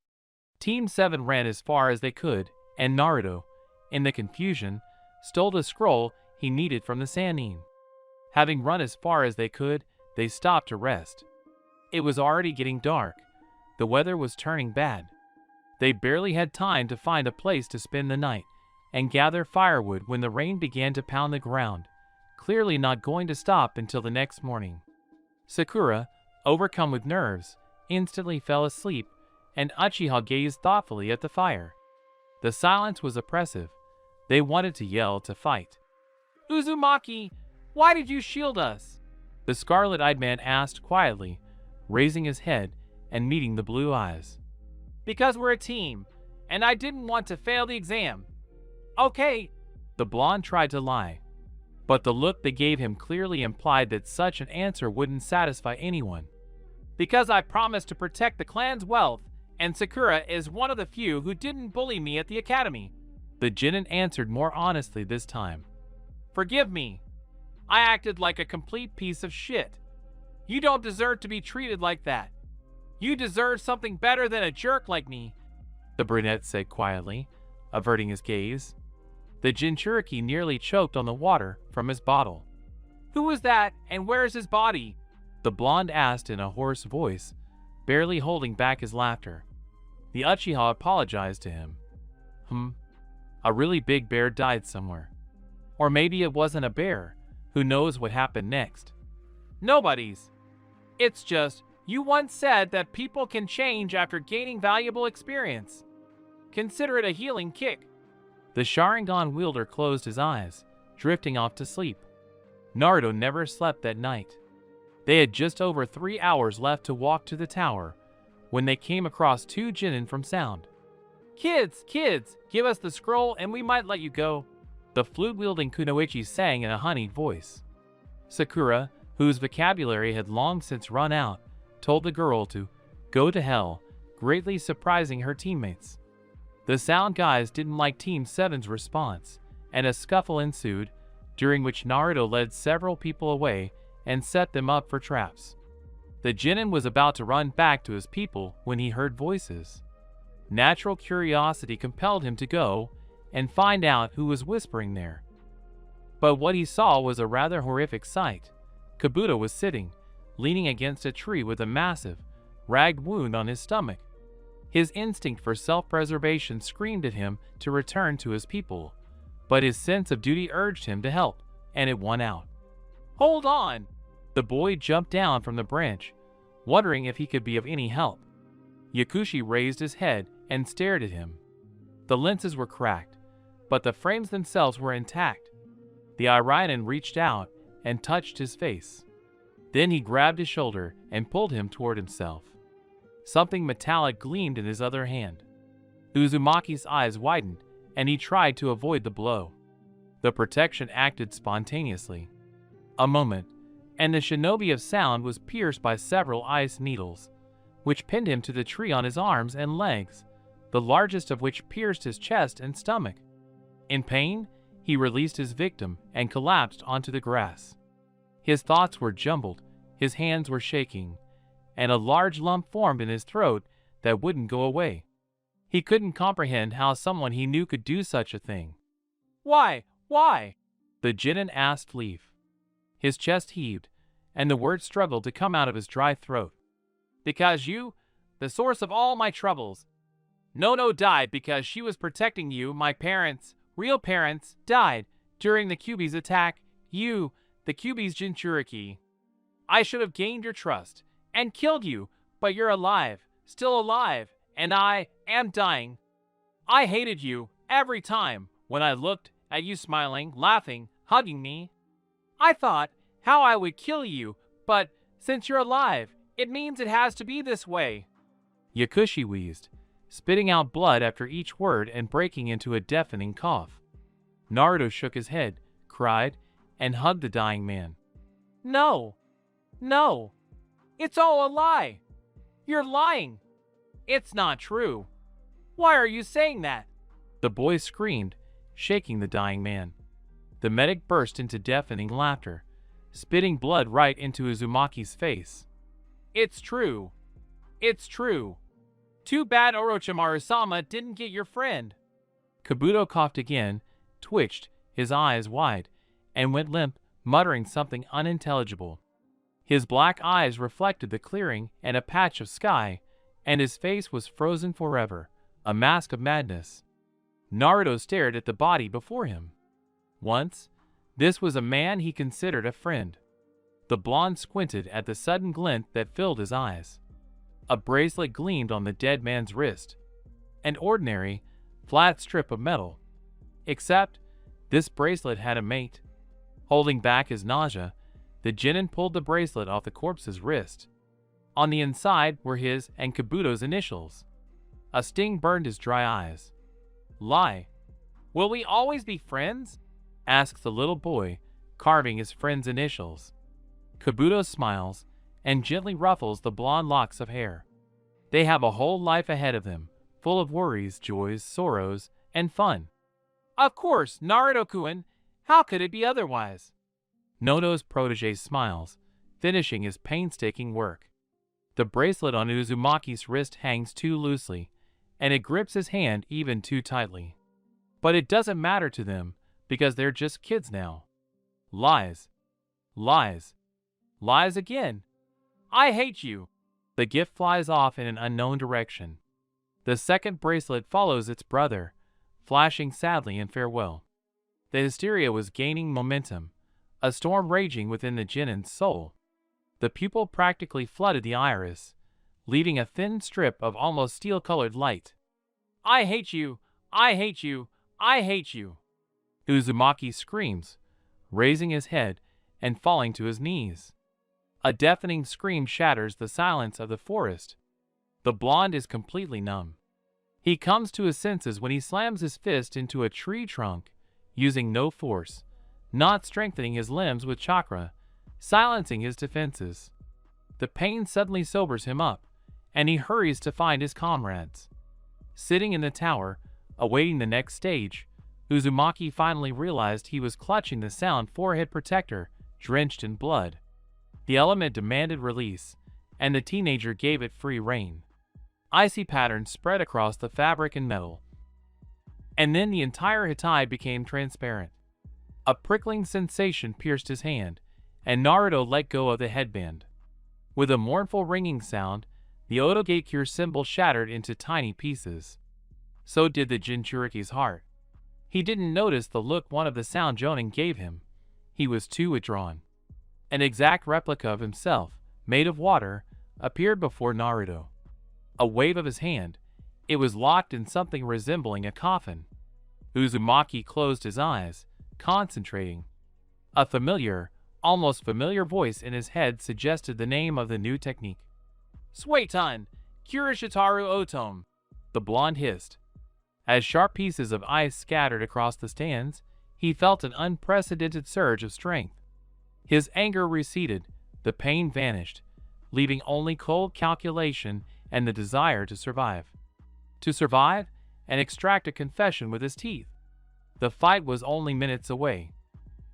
Team 7 ran as far as they could, and Naruto, in the confusion, stole the scroll he needed from the Sannin. Having run as far as they could, they stopped to rest. It was already getting dark. The weather was turning bad. They barely had time to find a place to spend the night and gather firewood when the rain began to pound the ground, clearly not going to stop until the next morning. Sakura, overcome with nerves, instantly fell asleep, and Uchiha gazed thoughtfully at the fire. The silence was oppressive. They wanted to yell, to fight. Uzumaki, why did you shield us? The scarlet-eyed man asked quietly, raising his head and meeting the blue eyes. Because we're a team, and I didn't want to fail the exam. Okay. The blonde tried to lie, but the look they gave him clearly implied that such an answer wouldn't satisfy anyone. Because I promised to protect the clan's wealth, and Sakura is one of the few who didn't bully me at the academy. The genin answered more honestly this time. Forgive me. I acted like a complete piece of shit. You don't deserve to be treated like that. You deserve something better than a jerk like me, the brunette said quietly, averting his gaze. The Jinchuriki nearly choked on the water from his bottle. Who is that, and where is his body? The blonde asked in a hoarse voice, barely holding back his laughter. The Uchiha apologized to him. A really big bear died somewhere. Or maybe it wasn't a bear. Who knows what happened next? Nobody's. It's just, you once said that people can change after gaining valuable experience. Consider it a healing kick. The Sharingan wielder closed his eyes, drifting off to sleep. Naruto never slept that night. They had just over 3 hours left to walk to the tower when they came across 2 genin from Sound. Kids, give us the scroll and we might let you go, the flute-wielding Kunoichi sang in a honeyed voice. Sakura, whose vocabulary had long since run out, told the girl to go to hell, greatly surprising her teammates. The Sound guys didn't like Team 7's response, and a scuffle ensued, during which Naruto led several people away and set them up for traps. The genin was about to run back to his people when he heard voices. Natural curiosity compelled him to go and find out who was whispering there. But what he saw was a rather horrific sight. Kabuto was sitting, leaning against a tree with a massive, ragged wound on his stomach. His instinct for self-preservation screamed at him to return to his people, but his sense of duty urged him to help, and it won out. Hold on! The boy jumped down from the branch, wondering if he could be of any help. Yakushi raised his head and stared at him. The lenses were cracked, but the frames themselves were intact. The Iranian reached out and touched his face. Then he grabbed his shoulder and pulled him toward himself. Something metallic gleamed in his other hand. Uzumaki's eyes widened, and he tried to avoid the blow. The protection acted spontaneously. A moment, and the shinobi of Sound was pierced by several ice needles, which pinned him to the tree on his arms and legs, the largest of which pierced his chest and stomach. In pain, he released his victim and collapsed onto the grass. His thoughts were jumbled, his hands were shaking, and a large lump formed in his throat that wouldn't go away. He couldn't comprehend how someone he knew could do such a thing. Why? The genin asked Leaf. His chest heaved, and the words struggled to come out of his dry throat. Because you, the source of all my troubles. Nono died because she was protecting you. My parents, real parents, died during the Kyuubi's attack. You, the Kyuubi's Jinchuriki. I should have gained your trust and killed you, but you're alive, still alive, and I am dying. I hated you every time when I looked at you smiling, laughing, hugging me. I thought how I would kill you, but since you're alive, it means it has to be this way. Yakushi wheezed, spitting out blood after each word and breaking into a deafening cough. Naruto shook his head, cried, and hugged the dying man. No! No! It's all a lie! You're lying! It's not true! Why are you saying that? The boy screamed, shaking the dying man. The medic burst into deafening laughter, spitting blood right into Uzumaki's face. It's true! It's true! Too bad Orochimaru-sama didn't get your friend. Kabuto coughed again, twitched, his eyes wide, and went limp, muttering something unintelligible. His black eyes reflected the clearing and a patch of sky, and his face was frozen forever, a mask of madness. Naruto stared at the body before him. Once, this was a man he considered a friend. The blonde squinted at the sudden glint that filled his eyes. A bracelet gleamed on the dead man's wrist. An ordinary, flat strip of metal. Except, this bracelet had a mate. Holding back his nausea, the Genin pulled the bracelet off the corpse's wrist. On the inside were his and Kabuto's initials. A sting burned his dry eyes. Lie. Will we always be friends? Asked the little boy, carving his friend's initials. Kabuto smiles and gently ruffles the blonde locks of hair. They have a whole life ahead of them, full of worries, joys, sorrows, and fun. Of course, Naruto-kun, how could it be otherwise? Nono's protege smiles, finishing his painstaking work. The bracelet on Uzumaki's wrist hangs too loosely, and it grips his hand even too tightly. But it doesn't matter to them, because they're just kids now. Lies. Lies. Lies again. I hate you. The gift flies off in an unknown direction. The second bracelet follows its brother, flashing sadly in farewell. The hysteria was gaining momentum, a storm raging within the Genin's soul. The pupil practically flooded the iris, leaving a thin strip of almost steel-colored light. I hate you! I hate you! I hate you! Uzumaki screams, raising his head and falling to his knees. A deafening scream shatters the silence of the forest. The blonde is completely numb. He comes to his senses when he slams his fist into a tree trunk, using no force, not strengthening his limbs with chakra, silencing his defenses. The pain suddenly sobers him up, and he hurries to find his comrades. Sitting in the tower, awaiting the next stage, Uzumaki finally realized he was clutching the sound forehead protector, drenched in blood. The element demanded release, and the teenager gave it free rein. Icy patterns spread across the fabric and metal. And then the entire hitai became transparent. A prickling sensation pierced his hand, and Naruto let go of the headband. With a mournful ringing sound, the Otogakure symbol shattered into tiny pieces. So did the Jinchuriki's heart. He didn't notice the look one of the sound Jonin gave him. He was too withdrawn. An exact replica of himself, made of water, appeared before Naruto. A wave of his hand, it was locked in something resembling a coffin. Uzumaki closed his eyes, concentrating. A familiar, almost familiar voice in his head suggested the name of the new technique. Suiton, Kurishitaru Otom, the blonde hissed. As sharp pieces of ice scattered across the stands, he felt an unprecedented surge of strength. His anger receded, the pain vanished, leaving only cold calculation and the desire to survive. To survive and extract a confession with his teeth. The fight was only minutes away.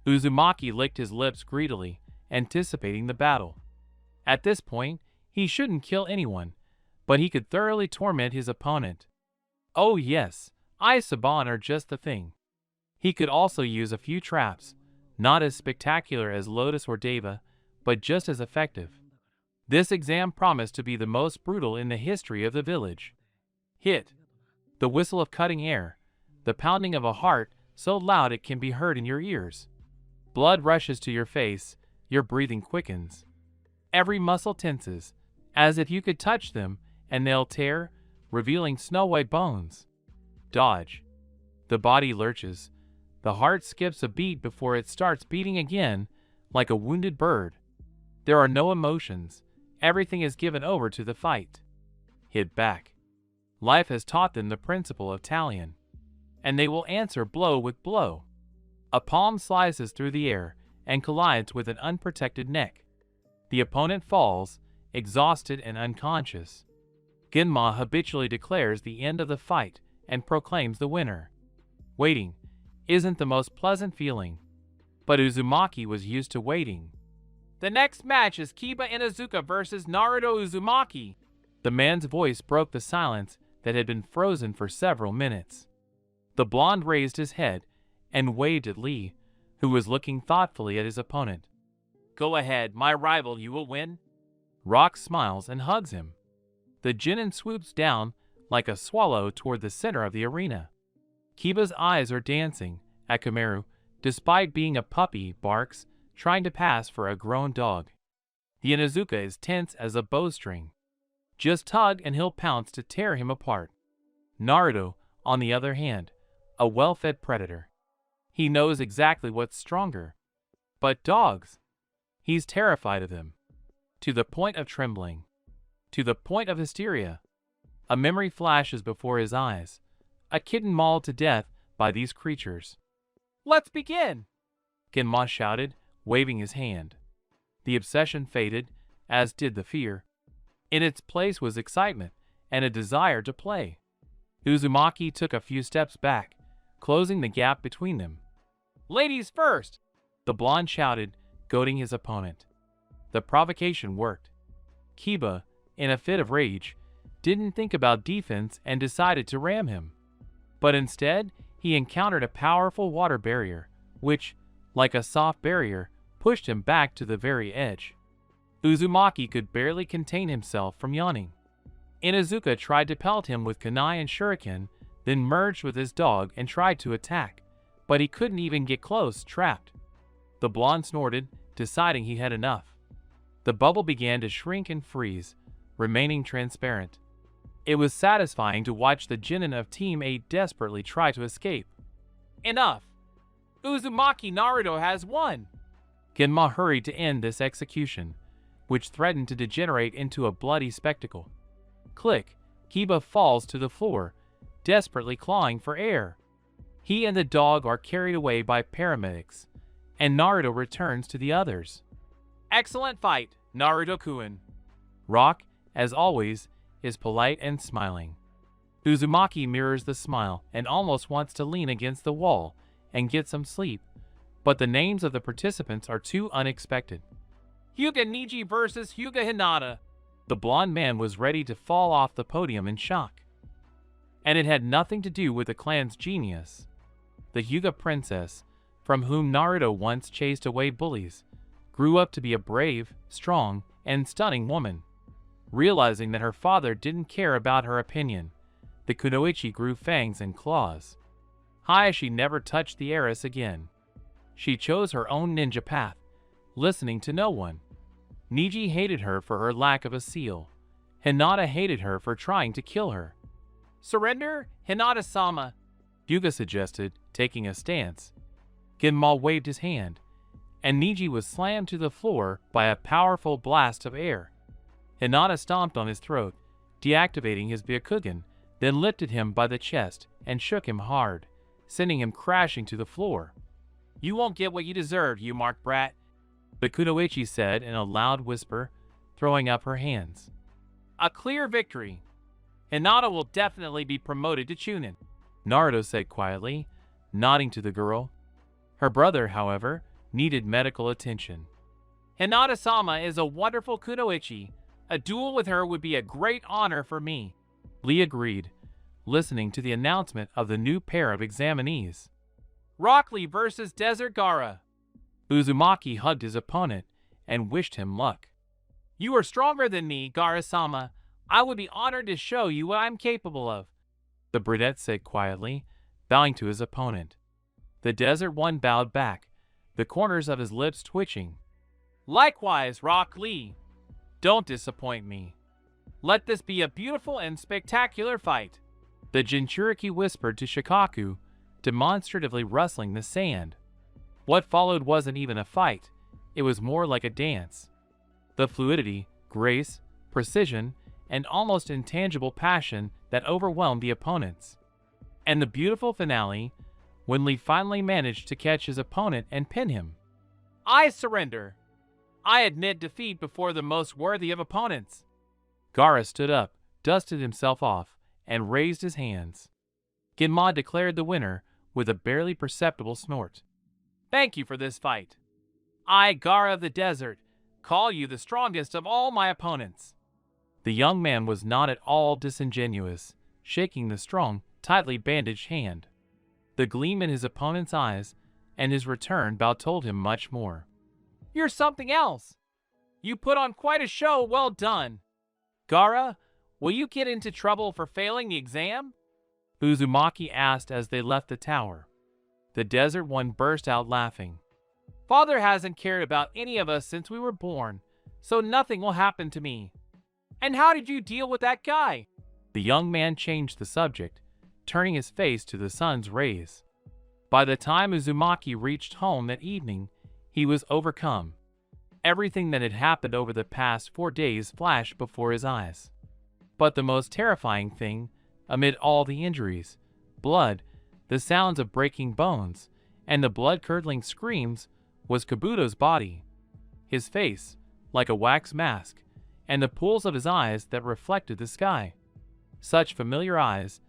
Uzumaki licked his lips greedily, anticipating the battle. At this point, he shouldn't kill anyone, but he could thoroughly torment his opponent. Oh yes, Isoban are just the thing. He could also use a few traps, not as spectacular as Lotus or Deva, but just as effective. This exam promised to be the most brutal in the history of the village. Hit. The whistle of cutting air, the pounding of a heart so loud it can be heard in your ears. Blood rushes to your face, your breathing quickens. Every muscle tenses, as if you could touch them and they'll tear, revealing snow-white bones. Dodge. The body lurches. The heart skips a beat before it starts beating again, like a wounded bird. There are no emotions. Everything is given over to the fight. Hit back. Life has taught them the principle of talion, and they will answer blow with blow. A palm slices through the air and collides with an unprotected neck. The opponent falls, exhausted and unconscious. Genma habitually declares the end of the fight and proclaims the winner. Waiting isn't the most pleasant feeling, but Uzumaki was used to waiting. The next match is Kiba Inuzuka versus Naruto Uzumaki. The man's voice broke the silence that had been frozen for several minutes. The blonde raised his head and waved at Lee, who was looking thoughtfully at his opponent. Go ahead, my rival, you will win. Rock smiles and hugs him. The Genin swoops down like a swallow toward the center of the arena. Kiba's eyes are dancing. Akamaru, despite being a puppy, barks, trying to pass for a grown dog. The Inuzuka is tense as a bowstring. Just tug and he'll pounce to tear him apart. Naruto, on the other hand, a well-fed predator. He knows exactly what's stronger. But dogs, he's terrified of them. To the point of trembling. To the point of hysteria. A memory flashes before his eyes. A kitten mauled to death by these creatures. Let's begin! Genma shouted, waving his hand. The obsession faded, as did the fear. In its place was excitement and a desire to play. Uzumaki took a few steps back, closing the gap between them. Ladies first! The blonde shouted, goading his opponent. The provocation worked. Kiba, in a fit of rage, didn't think about defense and decided to ram him. But instead, he encountered a powerful water barrier, which, like a soft barrier, pushed him back to the very edge. Uzumaki could barely contain himself from yawning. Inuzuka tried to pelt him with kunai and shuriken, then merged with his dog and tried to attack, but he couldn't even get close, trapped. The blonde snorted, deciding he had enough. The bubble began to shrink and freeze, remaining transparent. It was satisfying to watch the genin of Team 8 desperately try to escape. Enough! Uzumaki Naruto has won! Genma hurried to end this execution, which threatened to degenerate into a bloody spectacle. Click! Kiba falls to the floor, desperately clawing for air. He and the dog are carried away by paramedics, and Naruto returns to the others. Excellent fight, Naruto-kun. Rock, as always, is polite and smiling. Uzumaki mirrors the smile and almost wants to lean against the wall and get some sleep, but the names of the participants are too unexpected. Hyuga Niji versus Hyuga Hinata. The blonde man was ready to fall off the podium in shock. And it had nothing to do with the clan's genius. The Hyuga princess, from whom Naruto once chased away bullies, grew up to be a brave, strong, and stunning woman. Realizing that her father didn't care about her opinion, the kunoichi grew fangs and claws. Hayashi never touched the heiress again. She chose her own ninja path, listening to no one. Niji hated her for her lack of a seal. Hinata hated her for trying to kill her. Surrender, Hinata-sama, Hyuga suggested, taking a stance. Genma waved his hand, and Niji was slammed to the floor by a powerful blast of air. Hinata stomped on his throat, deactivating his Byakugan, then lifted him by the chest and shook him hard, sending him crashing to the floor. You won't get what you deserve, you marked brat, the kunoichi said in a loud whisper, throwing up her hands. A clear victory. Hinata will definitely be promoted to Chunin, Naruto said quietly, nodding to the girl. Her brother, however, needed medical attention. Hinata-sama is a wonderful kunoichi. A duel with her would be a great honor for me, Lee agreed, listening to the announcement of the new pair of examinees. Rock Lee versus Desert Gaara. Uzumaki hugged his opponent and wished him luck. You are stronger than me, Gaara-sama. I would be honored to show you what I'm capable of. the brunette said quietly, bowing to his opponent. The desert one bowed back, the corners of his lips twitching. Likewise, Rock Lee. Don't disappoint me. Let this be a beautiful and spectacular fight. The Jinchuriki whispered to Shikaku, demonstratively rustling the sand. What followed wasn't even a fight, it was more like a dance. The fluidity, grace, precision, and almost intangible passion that overwhelmed the opponents. And the beautiful finale, when Lee finally managed to catch his opponent and pin him. I surrender. I admit defeat before the most worthy of opponents. Gaara stood up, dusted himself off, and raised his hands. Genma declared the winner with a barely perceptible snort. Thank you for this fight. I, Gaara of the Desert, call you the strongest of all my opponents. The young man was not at all disingenuous, shaking the strong, tightly bandaged hand. The gleam in his opponent's eyes and his return bow told him much more. You're something else. You put on quite a show, well done. Gaara, will you get into trouble for failing the exam? Uzumaki asked as they left the tower. The desert one burst out laughing. Father hasn't cared about any of us since we were born, so nothing will happen to me. And how did you deal with that guy? The young man changed the subject, turning his face to the sun's rays. By the time Uzumaki reached home that evening, he was overcome. Everything that had happened over the past 4 days flashed before his eyes. But the most terrifying thing, amid all the injuries, blood, the sounds of breaking bones, and the blood-curdling screams, was Kabuto's body. His face, like a wax mask, and the pools of his eyes that reflected the sky. Such familiar eyes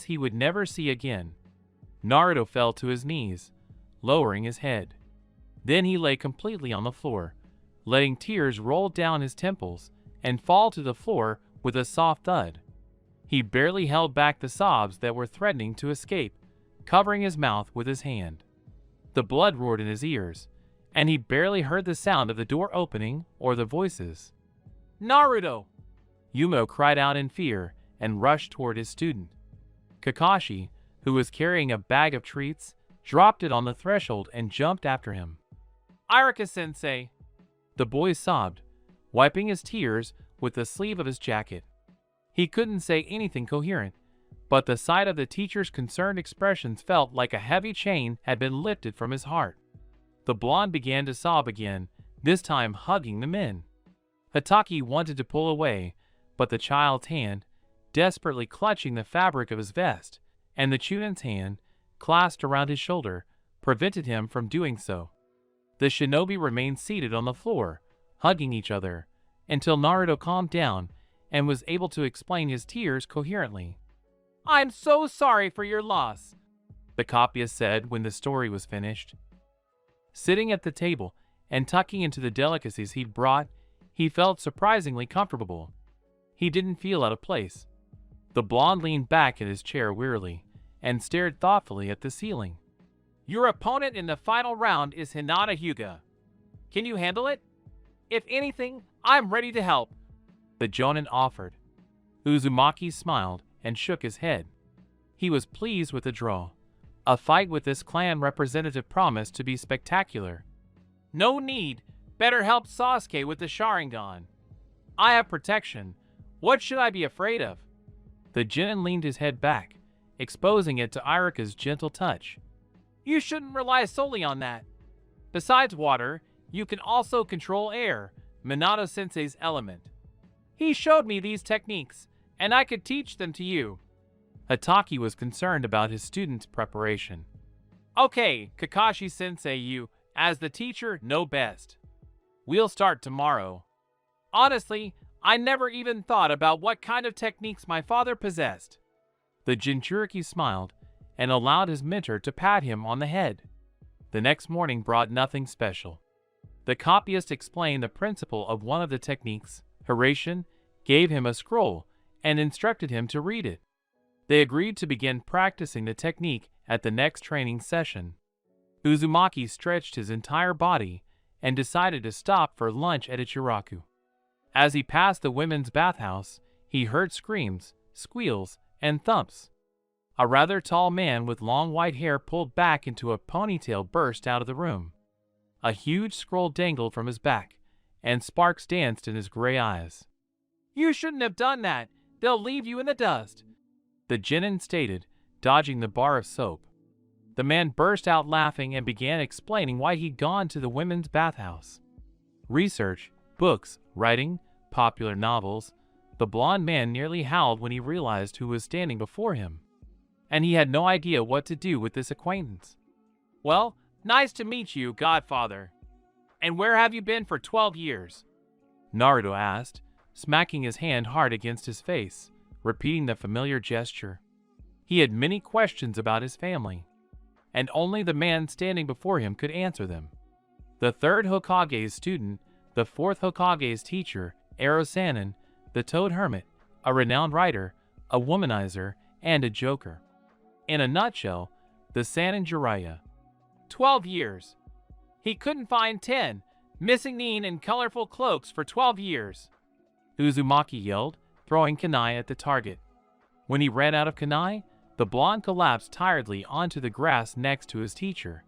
he would never see again. Naruto fell to his knees, lowering his head. Then he lay completely on the floor, letting tears roll down his temples and fall to the floor with a soft thud. He barely held back the sobs that were threatening to escape, covering his mouth with his hand. The blood roared in his ears, and he barely heard the sound of the door opening or the voices. Naruto! Yumo cried out in fear and rushed toward his student. Kakashi, who was carrying a bag of treats, dropped it on the threshold and jumped after him. Iruka-sensei! The boy sobbed, wiping his tears with the sleeve of his jacket. He couldn't say anything coherent, but the sight of the teacher's concerned expressions felt like a heavy chain had been lifted from his heart. The blonde began to sob again, this time hugging the men. Hatake wanted to pull away, but the child's hand, desperately clutching the fabric of his vest, and the Chunen's hand, clasped around his shoulder, prevented him from doing so. The shinobi remained seated on the floor, hugging each other, until Naruto calmed down and was able to explain his tears coherently. I'm so sorry for your loss, the copyist said when the story was finished. Sitting at the table and tucking into the delicacies he'd brought, he felt surprisingly comfortable. He didn't feel out of place. The blonde leaned back in his chair wearily and stared thoughtfully at the ceiling. Your opponent in the final round is Hinata Hyuga. Can you handle it? If anything, I'm ready to help, the Jonin offered. Uzumaki smiled and shook his head. He was pleased with the draw. A fight with this clan representative promised to be spectacular. No need. Better help Sasuke with the Sharingan. I have protection. What should I be afraid of? The Jin leaned his head back, exposing it to Iruka's gentle touch. You shouldn't rely solely on that. Besides water, you can also control air, Minato-sensei's element. He showed me these techniques, and I could teach them to you. Hatake was concerned about his student's preparation. Okay, Kakashi-sensei, you, as the teacher, know best. We'll start tomorrow. Honestly, I never even thought about what kind of techniques my father possessed. The Jinchuriki smiled and allowed his mentor to pat him on the head. The next morning brought nothing special. The copyist explained the principle of one of the techniques, Hiration, gave him a scroll, and instructed him to read it. They agreed to begin practicing the technique at the next training session. Uzumaki stretched his entire body and decided to stop for lunch at Ichiraku. As he passed the women's bathhouse, he heard screams, squeals, and thumps. A rather tall man with long white hair pulled back into a ponytail burst out of the room. A huge scroll dangled from his back, and sparks danced in his gray eyes. "You shouldn't have done that. They'll leave you in the dust," the genin stated, dodging the bar of soap. The man burst out laughing and began explaining why he'd gone to the women's bathhouse. Research, books, writing, popular novels. The blond man nearly howled when he realized who was standing before him, and he had no idea what to do with this acquaintance. "Well, nice to meet you, Godfather. And where have you been for 12 years? Naruto asked, smacking his hand hard against his face, repeating the familiar gesture. He had many questions about his family, and only the man standing before him could answer them. The third Hokage's student, the fourth Hokage's teacher, Ero-sanin, the Toad Hermit, a renowned writer, a womanizer, and a joker. In a nutshell, the Sanin Jiraiya. 12 years. He couldn't find 10, missing Nin in colorful cloaks for 12 years. Uzumaki yelled, throwing kunai at the target. When he ran out of kunai, the blonde collapsed tiredly onto the grass next to his teacher.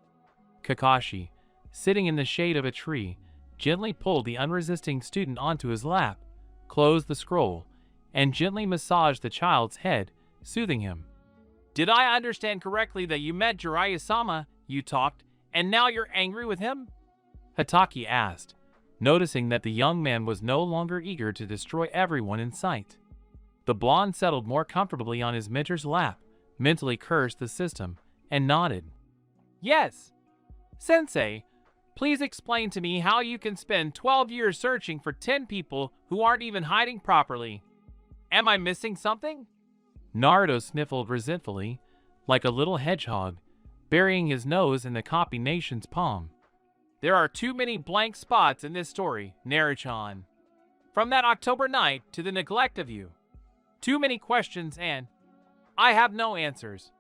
Kakashi, sitting in the shade of a tree, gently pulled the unresisting student onto his lap, closed the scroll, and gently massaged the child's head, soothing him. "Did I understand correctly that you met Jiraiya-sama, you talked, and now you're angry with him?" Hatake asked, noticing that the young man was no longer eager to destroy everyone in sight. The blonde settled more comfortably on his mentor's lap, mentally cursed the system, and nodded. "Yes. Sensei, please explain to me how you can spend 12 years searching for 10 people who aren't even hiding properly. Am I missing something?" Naruto sniffled resentfully, like a little hedgehog, burying his nose in the copy nation's palm. "There are too many blank spots in this story, Naruto-chan. From that October night to the neglect of you. Too many questions and I have no answers.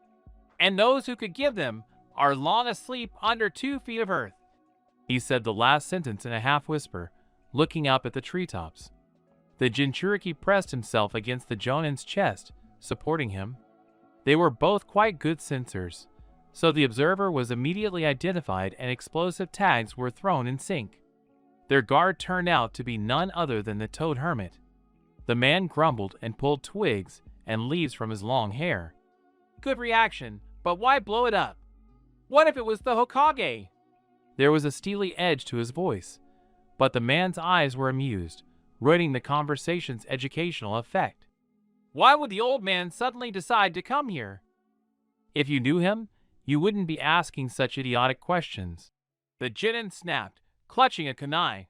And those who could give them are long asleep under 2 feet of earth." He said the last sentence in a half-whisper, looking up at the treetops. The Jinchuriki pressed himself against the Jonin's chest, supporting him. They were both quite good sensors, so the observer was immediately identified and explosive tags were thrown in sync. Their guard turned out to be none other than the Toad Hermit. The man grumbled and pulled twigs and leaves from his long hair. "Good reaction, but why blow it up? What if it was the Hokage?" There was a steely edge to his voice, but the man's eyes were amused, ruining the conversation's educational effect. "Why would the old man suddenly decide to come here? If you knew him, you wouldn't be asking such idiotic questions." The genin snapped, clutching a kunai.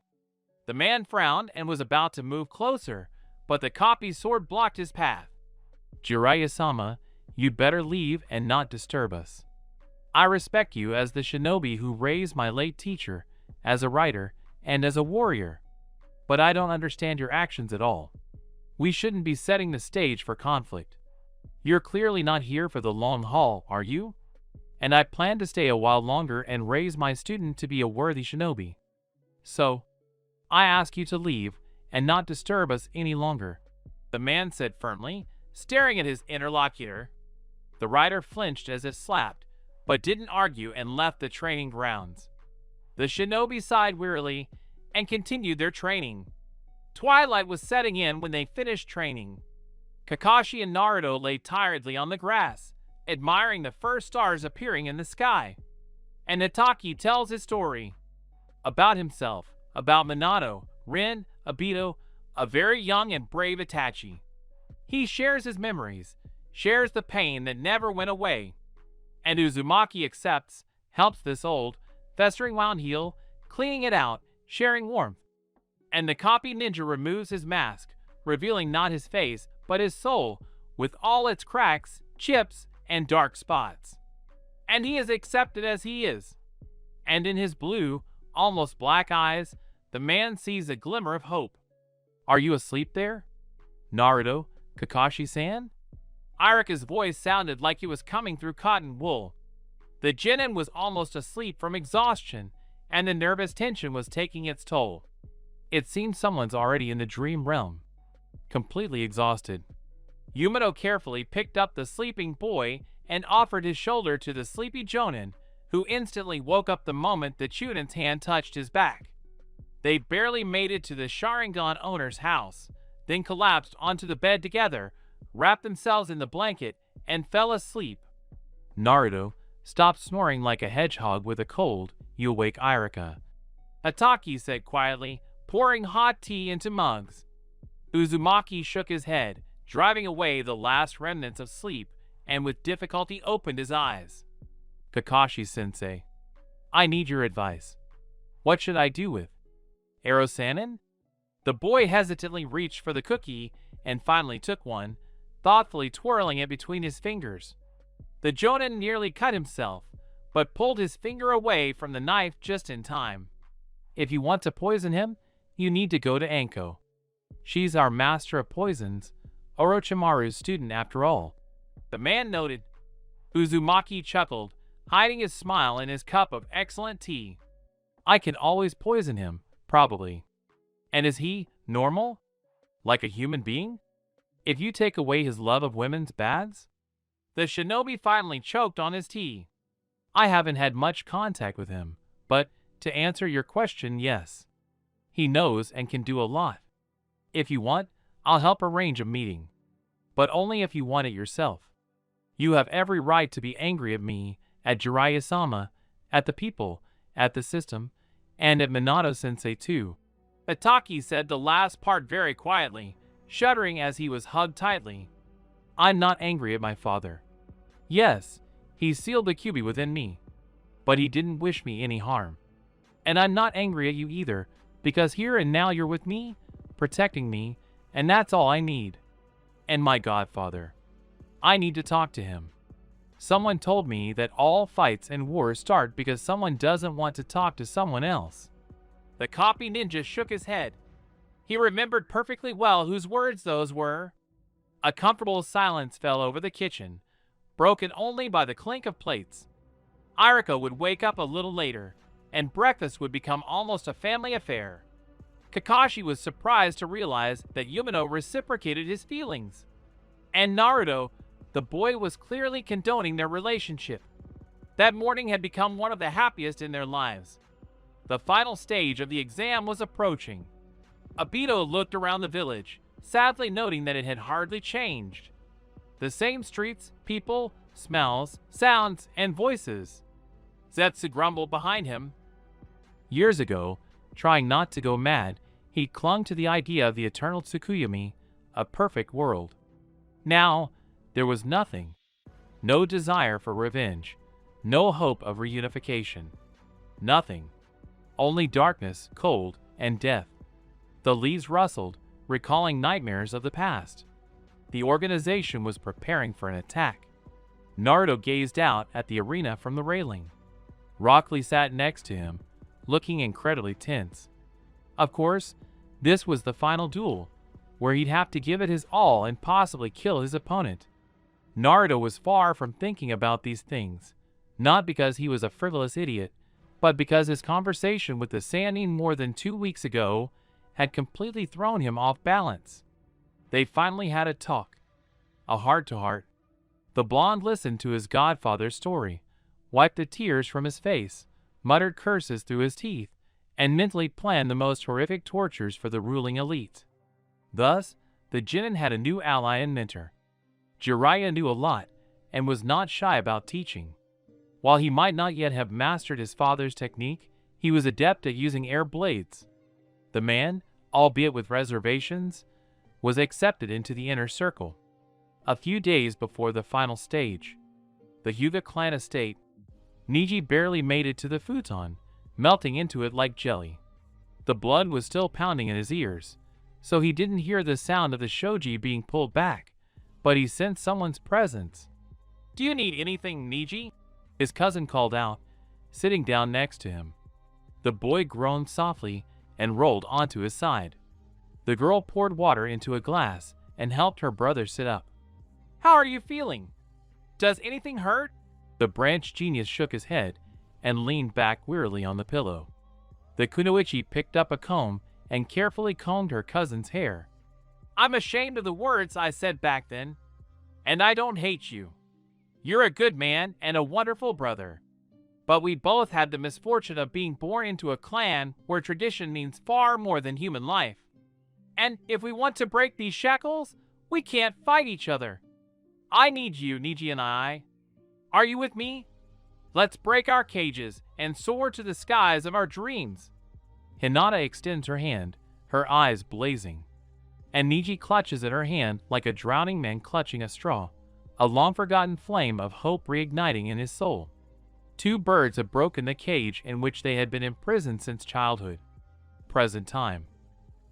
The man frowned and was about to move closer, but the copy's sword blocked his path. "Jiraiya-sama, you'd better leave and not disturb us. I respect you as the shinobi who raised my late teacher, as a writer, and as a warrior. But I don't understand your actions at all. We shouldn't be setting the stage for conflict. You're clearly not here for the long haul, are you? And I plan to stay a while longer and raise my student to be a worthy shinobi. So, I ask you to leave and not disturb us any longer," the man said firmly, staring at his interlocutor. The rider flinched as if slapped, but didn't argue and left the training grounds. The shinobi sighed wearily and continued their training. Twilight was setting in when they finished training. Kakashi and Naruto lay tiredly on the grass, admiring the first stars appearing in the sky. And Hatake tells his story. About himself, about Minato, Rin, Obito, a very young and brave Itachi. He shares his memories, shares the pain that never went away. And Uzumaki accepts, helps this old, festering wound heal, cleaning it out, sharing warmth. And the copy ninja removes his mask, revealing not his face, but his soul, with all its cracks, chips, and dark spots. And he is accepted as he is. And in his blue, almost black eyes, the man sees a glimmer of hope. "Are you asleep there, Naruto, Kakashi-san?" Irika's voice sounded like it was coming through cotton wool. The genin was almost asleep from exhaustion, and the nervous tension was taking its toll. It seemed someone's already in the dream realm, completely exhausted. Yumino carefully picked up the sleeping boy and offered his shoulder to the sleepy Jonin, who instantly woke up the moment the Chunin's hand touched his back. They barely made it to the Sharingan owner's house, then collapsed onto the bed together, wrapped themselves in the blanket, and fell asleep. Naruto, stop snoring like a hedgehog with a cold, you wake Irika. Ataki said quietly, pouring hot tea into mugs. Uzumaki shook his head, driving away the last remnants of sleep, and with difficulty opened his eyes. Kakashi-sensei, I need your advice. What should I do with Ero-sanin? The boy hesitantly reached for the cookie and finally took one, thoughtfully twirling it between his fingers. The Jonin nearly cut himself, but pulled his finger away from the knife just in time. If you want to poison him, you need to go to Anko. She's our master of poisons, Orochimaru's student after all. The man noted. Uzumaki chuckled, hiding his smile in his cup of excellent tea. I can always poison him, probably. And is he normal? Like a human being? If you take away his love of women's baths? The shinobi finally choked on his tea. I haven't had much contact with him, but to answer your question, yes. He knows and can do a lot. If you want, I'll help arrange a meeting. But only if you want it yourself. You have every right to be angry at me, at Jiraiya-sama, at the people, at the system, and at Minato-sensei too. Ataki said the last part very quietly, shuddering as he was hugged tightly. I'm not angry at my father. Yes, he sealed the Kyuubi within me, but he didn't wish me any harm. And I'm not angry at you either, because here and now you're with me, protecting me, and that's all I need. And my godfather. I need to talk to him. Someone told me that all fights and wars start because someone doesn't want to talk to someone else. The copy ninja shook his head. He remembered perfectly well whose words those were. A comfortable silence fell over the kitchen, broken only by the clink of plates. Irika would wake up a little later, and breakfast would become almost a family affair. Kakashi was surprised to realize that Yumino reciprocated his feelings. And Naruto, the boy, was clearly condoning their relationship. That morning had become one of the happiest in their lives. The final stage of the exam was approaching. Obito looked around the village, sadly noting that it had hardly changed. The same streets, people, smells, sounds, and voices. Zetsu grumbled behind him. Years ago, trying not to go mad, he clung to the idea of the eternal Tsukuyomi, a perfect world. Now, there was nothing. No desire for revenge. No hope of reunification. Nothing. Only darkness, cold, and death. The leaves rustled, recalling nightmares of the past. The organization was preparing for an attack. Naruto gazed out at the arena from the railing. Rock Lee sat next to him, looking incredibly tense. Of course, this was the final duel, where he'd have to give it his all and possibly kill his opponent. Naruto was far from thinking about these things, not because he was a frivolous idiot, but because his conversation with the Sannin more than 2 weeks ago had completely thrown him off balance. They finally had a talk, a heart-to-heart. The blonde listened to his godfather's story, wiped the tears from his face, muttered curses through his teeth, and mentally planned the most horrific tortures for the ruling elite. Thus, the Genin had a new ally and mentor. Jiraiya knew a lot, and was not shy about teaching. While he might not yet have mastered his father's technique, he was adept at using air blades. The man, albeit with reservations, was accepted into the inner circle. A few days before the final stage, the Hyuga clan estate, Niji barely made it to the futon, melting into it like jelly. The blood was still pounding in his ears, so he didn't hear the sound of the shoji being pulled back, but he sensed someone's presence. "Do you need anything, Niji?" his cousin called out, sitting down next to him. The boy groaned softly and rolled onto his side. The girl poured water into a glass and helped her brother sit up. "How are you feeling? Does anything hurt?" The branch genius shook his head and leaned back wearily on the pillow. The kunoichi picked up a comb and carefully combed her cousin's hair. "I'm ashamed of the words I said back then, and I don't hate you. You're a good man and a wonderful brother. But we both had the misfortune of being born into a clan where tradition means far more than human life. And if we want to break these shackles, we can't fight each other. I need you, Niji and I. Are you with me? Let's break our cages and soar to the skies of our dreams. Hinata extends her hand, her eyes blazing. And Niji clutches at her hand like a drowning man clutching a straw, a long-forgotten flame of hope reigniting in his soul. Two birds have broken the cage in which they had been imprisoned since childhood. Present time.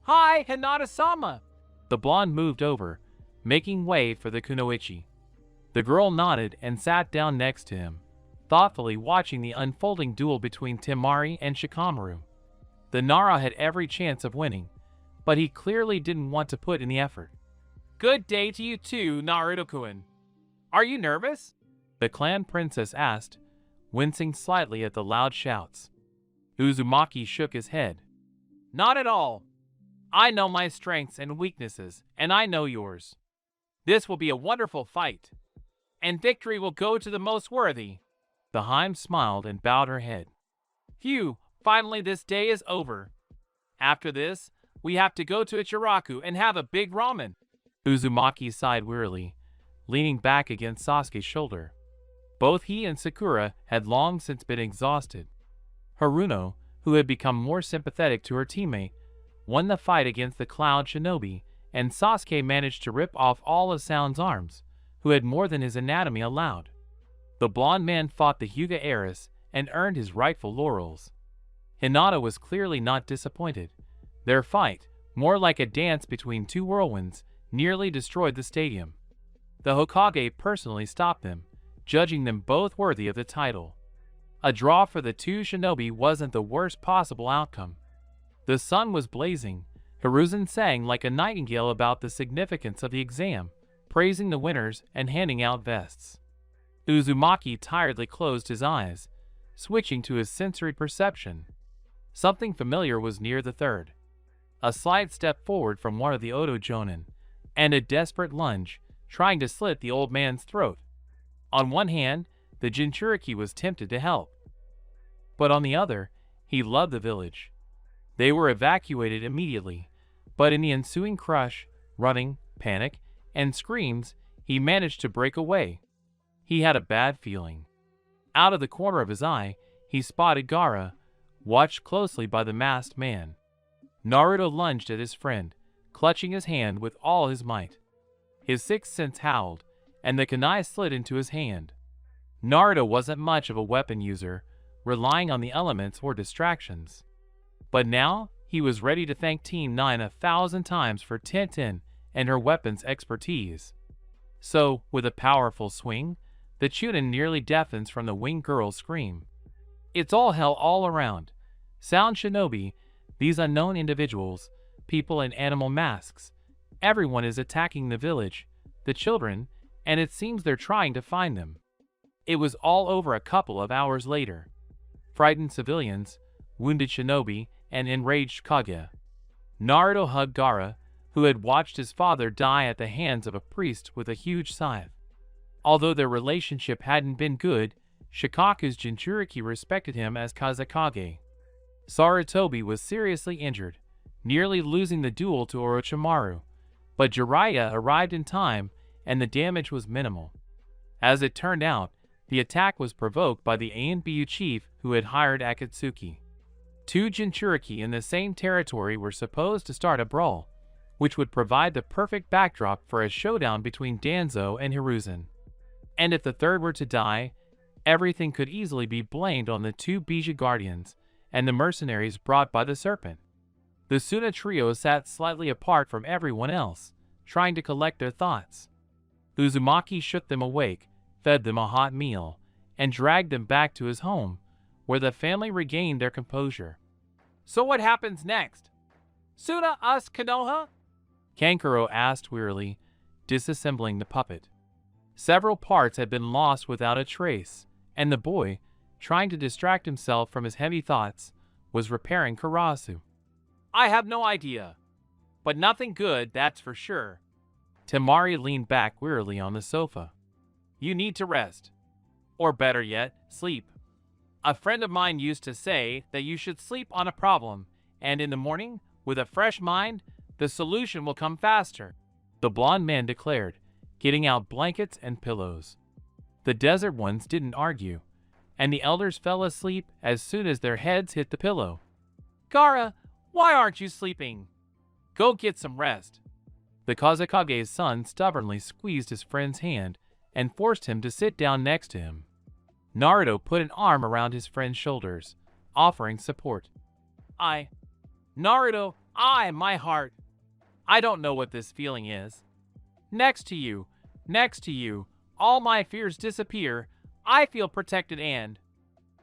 Hi, Hinata-sama! The blonde moved over, making way for the kunoichi. The girl nodded and sat down next to him, thoughtfully watching the unfolding duel between Temari and Shikamaru. The Nara had every chance of winning, but he clearly didn't want to put in the effort. Good day to you too, Naruto-kun. Are you nervous? The clan princess asked, wincing slightly at the loud shouts. Uzumaki shook his head. Not at all. I know my strengths and weaknesses, and I know yours. This will be a wonderful fight, and victory will go to the most worthy. The Heim smiled and bowed her head. Phew, finally this day is over. After this, we have to go to Ichiraku and have a big ramen. Uzumaki sighed wearily, leaning back against Sasuke's shoulder. Both he and Sakura had long since been exhausted. Haruno, who had become more sympathetic to her teammate, won the fight against the Cloud Shinobi, and Sasuke managed to rip off all of Sound's arms, who had more than his anatomy allowed. The blonde man fought the Hyuga heiress and earned his rightful laurels. Hinata was clearly not disappointed. Their fight, more like a dance between two whirlwinds, nearly destroyed the stadium. The Hokage personally stopped them, judging them both worthy of the title. A draw for the two shinobi wasn't the worst possible outcome. The sun was blazing. Hiruzen sang like a nightingale about the significance of the exam, praising the winners and handing out vests. Uzumaki tiredly closed his eyes, switching to his sensory perception. Something familiar was near the third. A slight step forward from one of the Oto Jonin, and a desperate lunge, trying to slit the old man's throat. On one hand, the Jinchuriki was tempted to help. But on the other, he loved the village. They were evacuated immediately, but in the ensuing crush, running, panic, and screams, he managed to break away. He had a bad feeling. Out of the corner of his eye, he spotted Gaara, watched closely by the masked man. Naruto lunged at his friend, clutching his hand with all his might. His sixth sense howled, and the kunai slid into his hand. Naruto wasn't much of a weapon user, relying on the elements or distractions. But now, he was ready to thank Team 9 1,000 times for Tenten and her weapons expertise. So, with a powerful swing, the Chunin nearly deafens from the winged girl's scream. It's all hell all around. Sound shinobi, these unknown individuals, people in animal masks. Everyone is attacking the village, the children, and it seems they're trying to find them. It was all over a couple of hours later. Frightened civilians, wounded shinobi, and enraged Kage. Naruto hugged Gaara, who had watched his father die at the hands of a priest with a huge scythe. Although their relationship hadn't been good, Shikaku's Jinchuriki respected him as Kazekage. Sarutobi was seriously injured, nearly losing the duel to Orochimaru, but Jiraiya arrived in time and the damage was minimal. As it turned out, the attack was provoked by the Anbu chief who had hired Akatsuki. Two Jinchuriki in the same territory were supposed to start a brawl, which would provide the perfect backdrop for a showdown between Danzo and Hiruzen. And if the third were to die, everything could easily be blamed on the two Bija Guardians and the mercenaries brought by the serpent. The Suna trio sat slightly apart from everyone else, trying to collect their thoughts. Uzumaki shook them awake, fed them a hot meal, and dragged them back to his home, where the family regained their composure. So what happens next? Suna us Konoha? Kankuro asked wearily, disassembling the puppet. Several parts had been lost without a trace, and the boy, trying to distract himself from his heavy thoughts, was repairing Karasu. I have no idea, but nothing good, that's for sure. Temari leaned back wearily on the sofa. You need to rest. Or better yet, sleep. A friend of mine used to say that you should sleep on a problem, and in the morning, with a fresh mind, the solution will come faster," the blond man declared, getting out blankets and pillows. The desert ones didn't argue, and the elders fell asleep as soon as their heads hit the pillow. "Gaara, why aren't you sleeping? Go get some rest." The Kazekage's son stubbornly squeezed his friend's hand and forced him to sit down next to him. Naruto put an arm around his friend's shoulders, offering support. Naruto, my heart. I don't know what this feeling is. Next to you, all my fears disappear. I feel protected and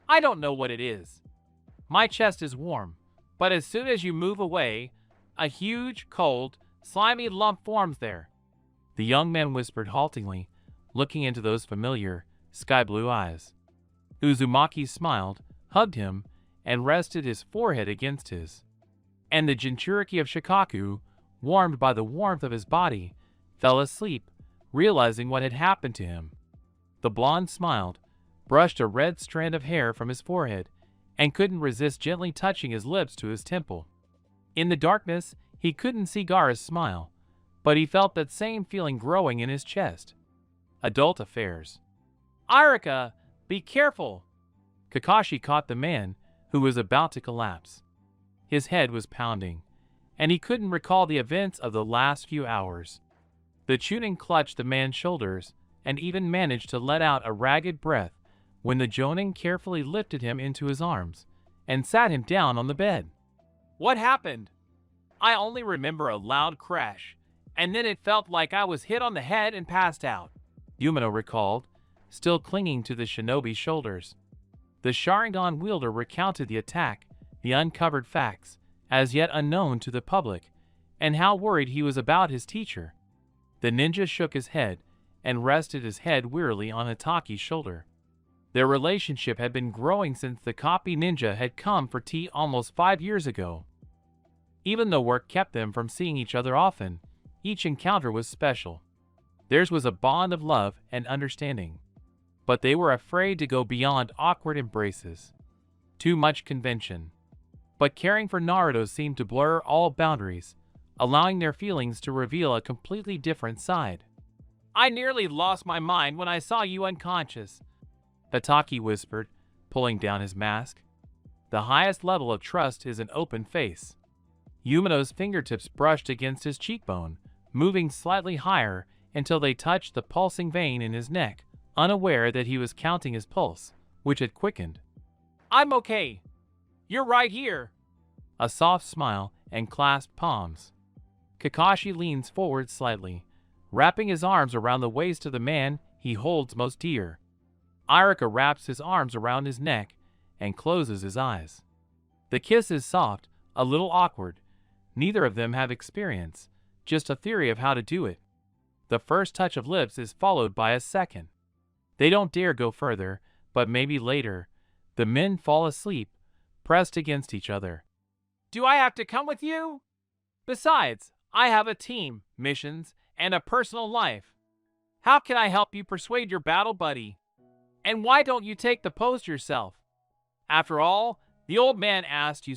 I don't know what it is. My chest is warm, but as soon as you move away, a huge, cold, slimy lump forms there," the young man whispered haltingly, looking into those familiar, sky-blue eyes. Uzumaki smiled, hugged him, and rested his forehead against his. And the Jinchuriki of Shikaku, warmed by the warmth of his body, fell asleep, realizing what had happened to him. The blonde smiled, brushed a red strand of hair from his forehead, and couldn't resist gently touching his lips to his temple. In the darkness, he couldn't see Gaara's smile, but he felt that same feeling growing in his chest. Adult affairs. "Arika, be careful!" Kakashi caught the man, who was about to collapse. His head was pounding, and he couldn't recall the events of the last few hours. The Chunin clutched the man's shoulders and even managed to let out a ragged breath when the Jonin carefully lifted him into his arms and sat him down on the bed. "What happened?" "I only remember a loud crash, and then it felt like I was hit on the head and passed out," Yumino recalled, still clinging to the shinobi's shoulders. The Sharingan wielder recounted the attack, the uncovered facts, as yet unknown to the public, and how worried he was about his teacher. The ninja shook his head and rested his head wearily on Itachi's shoulder. Their relationship had been growing since the copy ninja had come for tea almost 5 years ago. Even though work kept them from seeing each other often, each encounter was special. Theirs was a bond of love and understanding. But they were afraid to go beyond awkward embraces. Too much convention. But caring for Naruto seemed to blur all boundaries, allowing their feelings to reveal a completely different side. "I nearly lost my mind when I saw you unconscious," Itachi whispered, pulling down his mask. The highest level of trust is an open face. Yumino's fingertips brushed against his cheekbone, moving slightly higher until they touched the pulsing vein in his neck, unaware that he was counting his pulse, which had quickened. "I'm okay. You're right here." A soft smile and clasped palms. Kakashi leans forward slightly, wrapping his arms around the waist of the man he holds most dear. Arika wraps his arms around his neck and closes his eyes. The kiss is soft, a little awkward. Neither of them have experience, just a theory of how to do it. The first touch of lips is followed by a second. They don't dare go further, but maybe later. The men fall asleep, pressed against each other. "Do I have to come with you? Besides, I have a team, missions, and a personal life. How can I help you persuade your battle buddy? And why don't you take the post yourself? After all, the old man asked you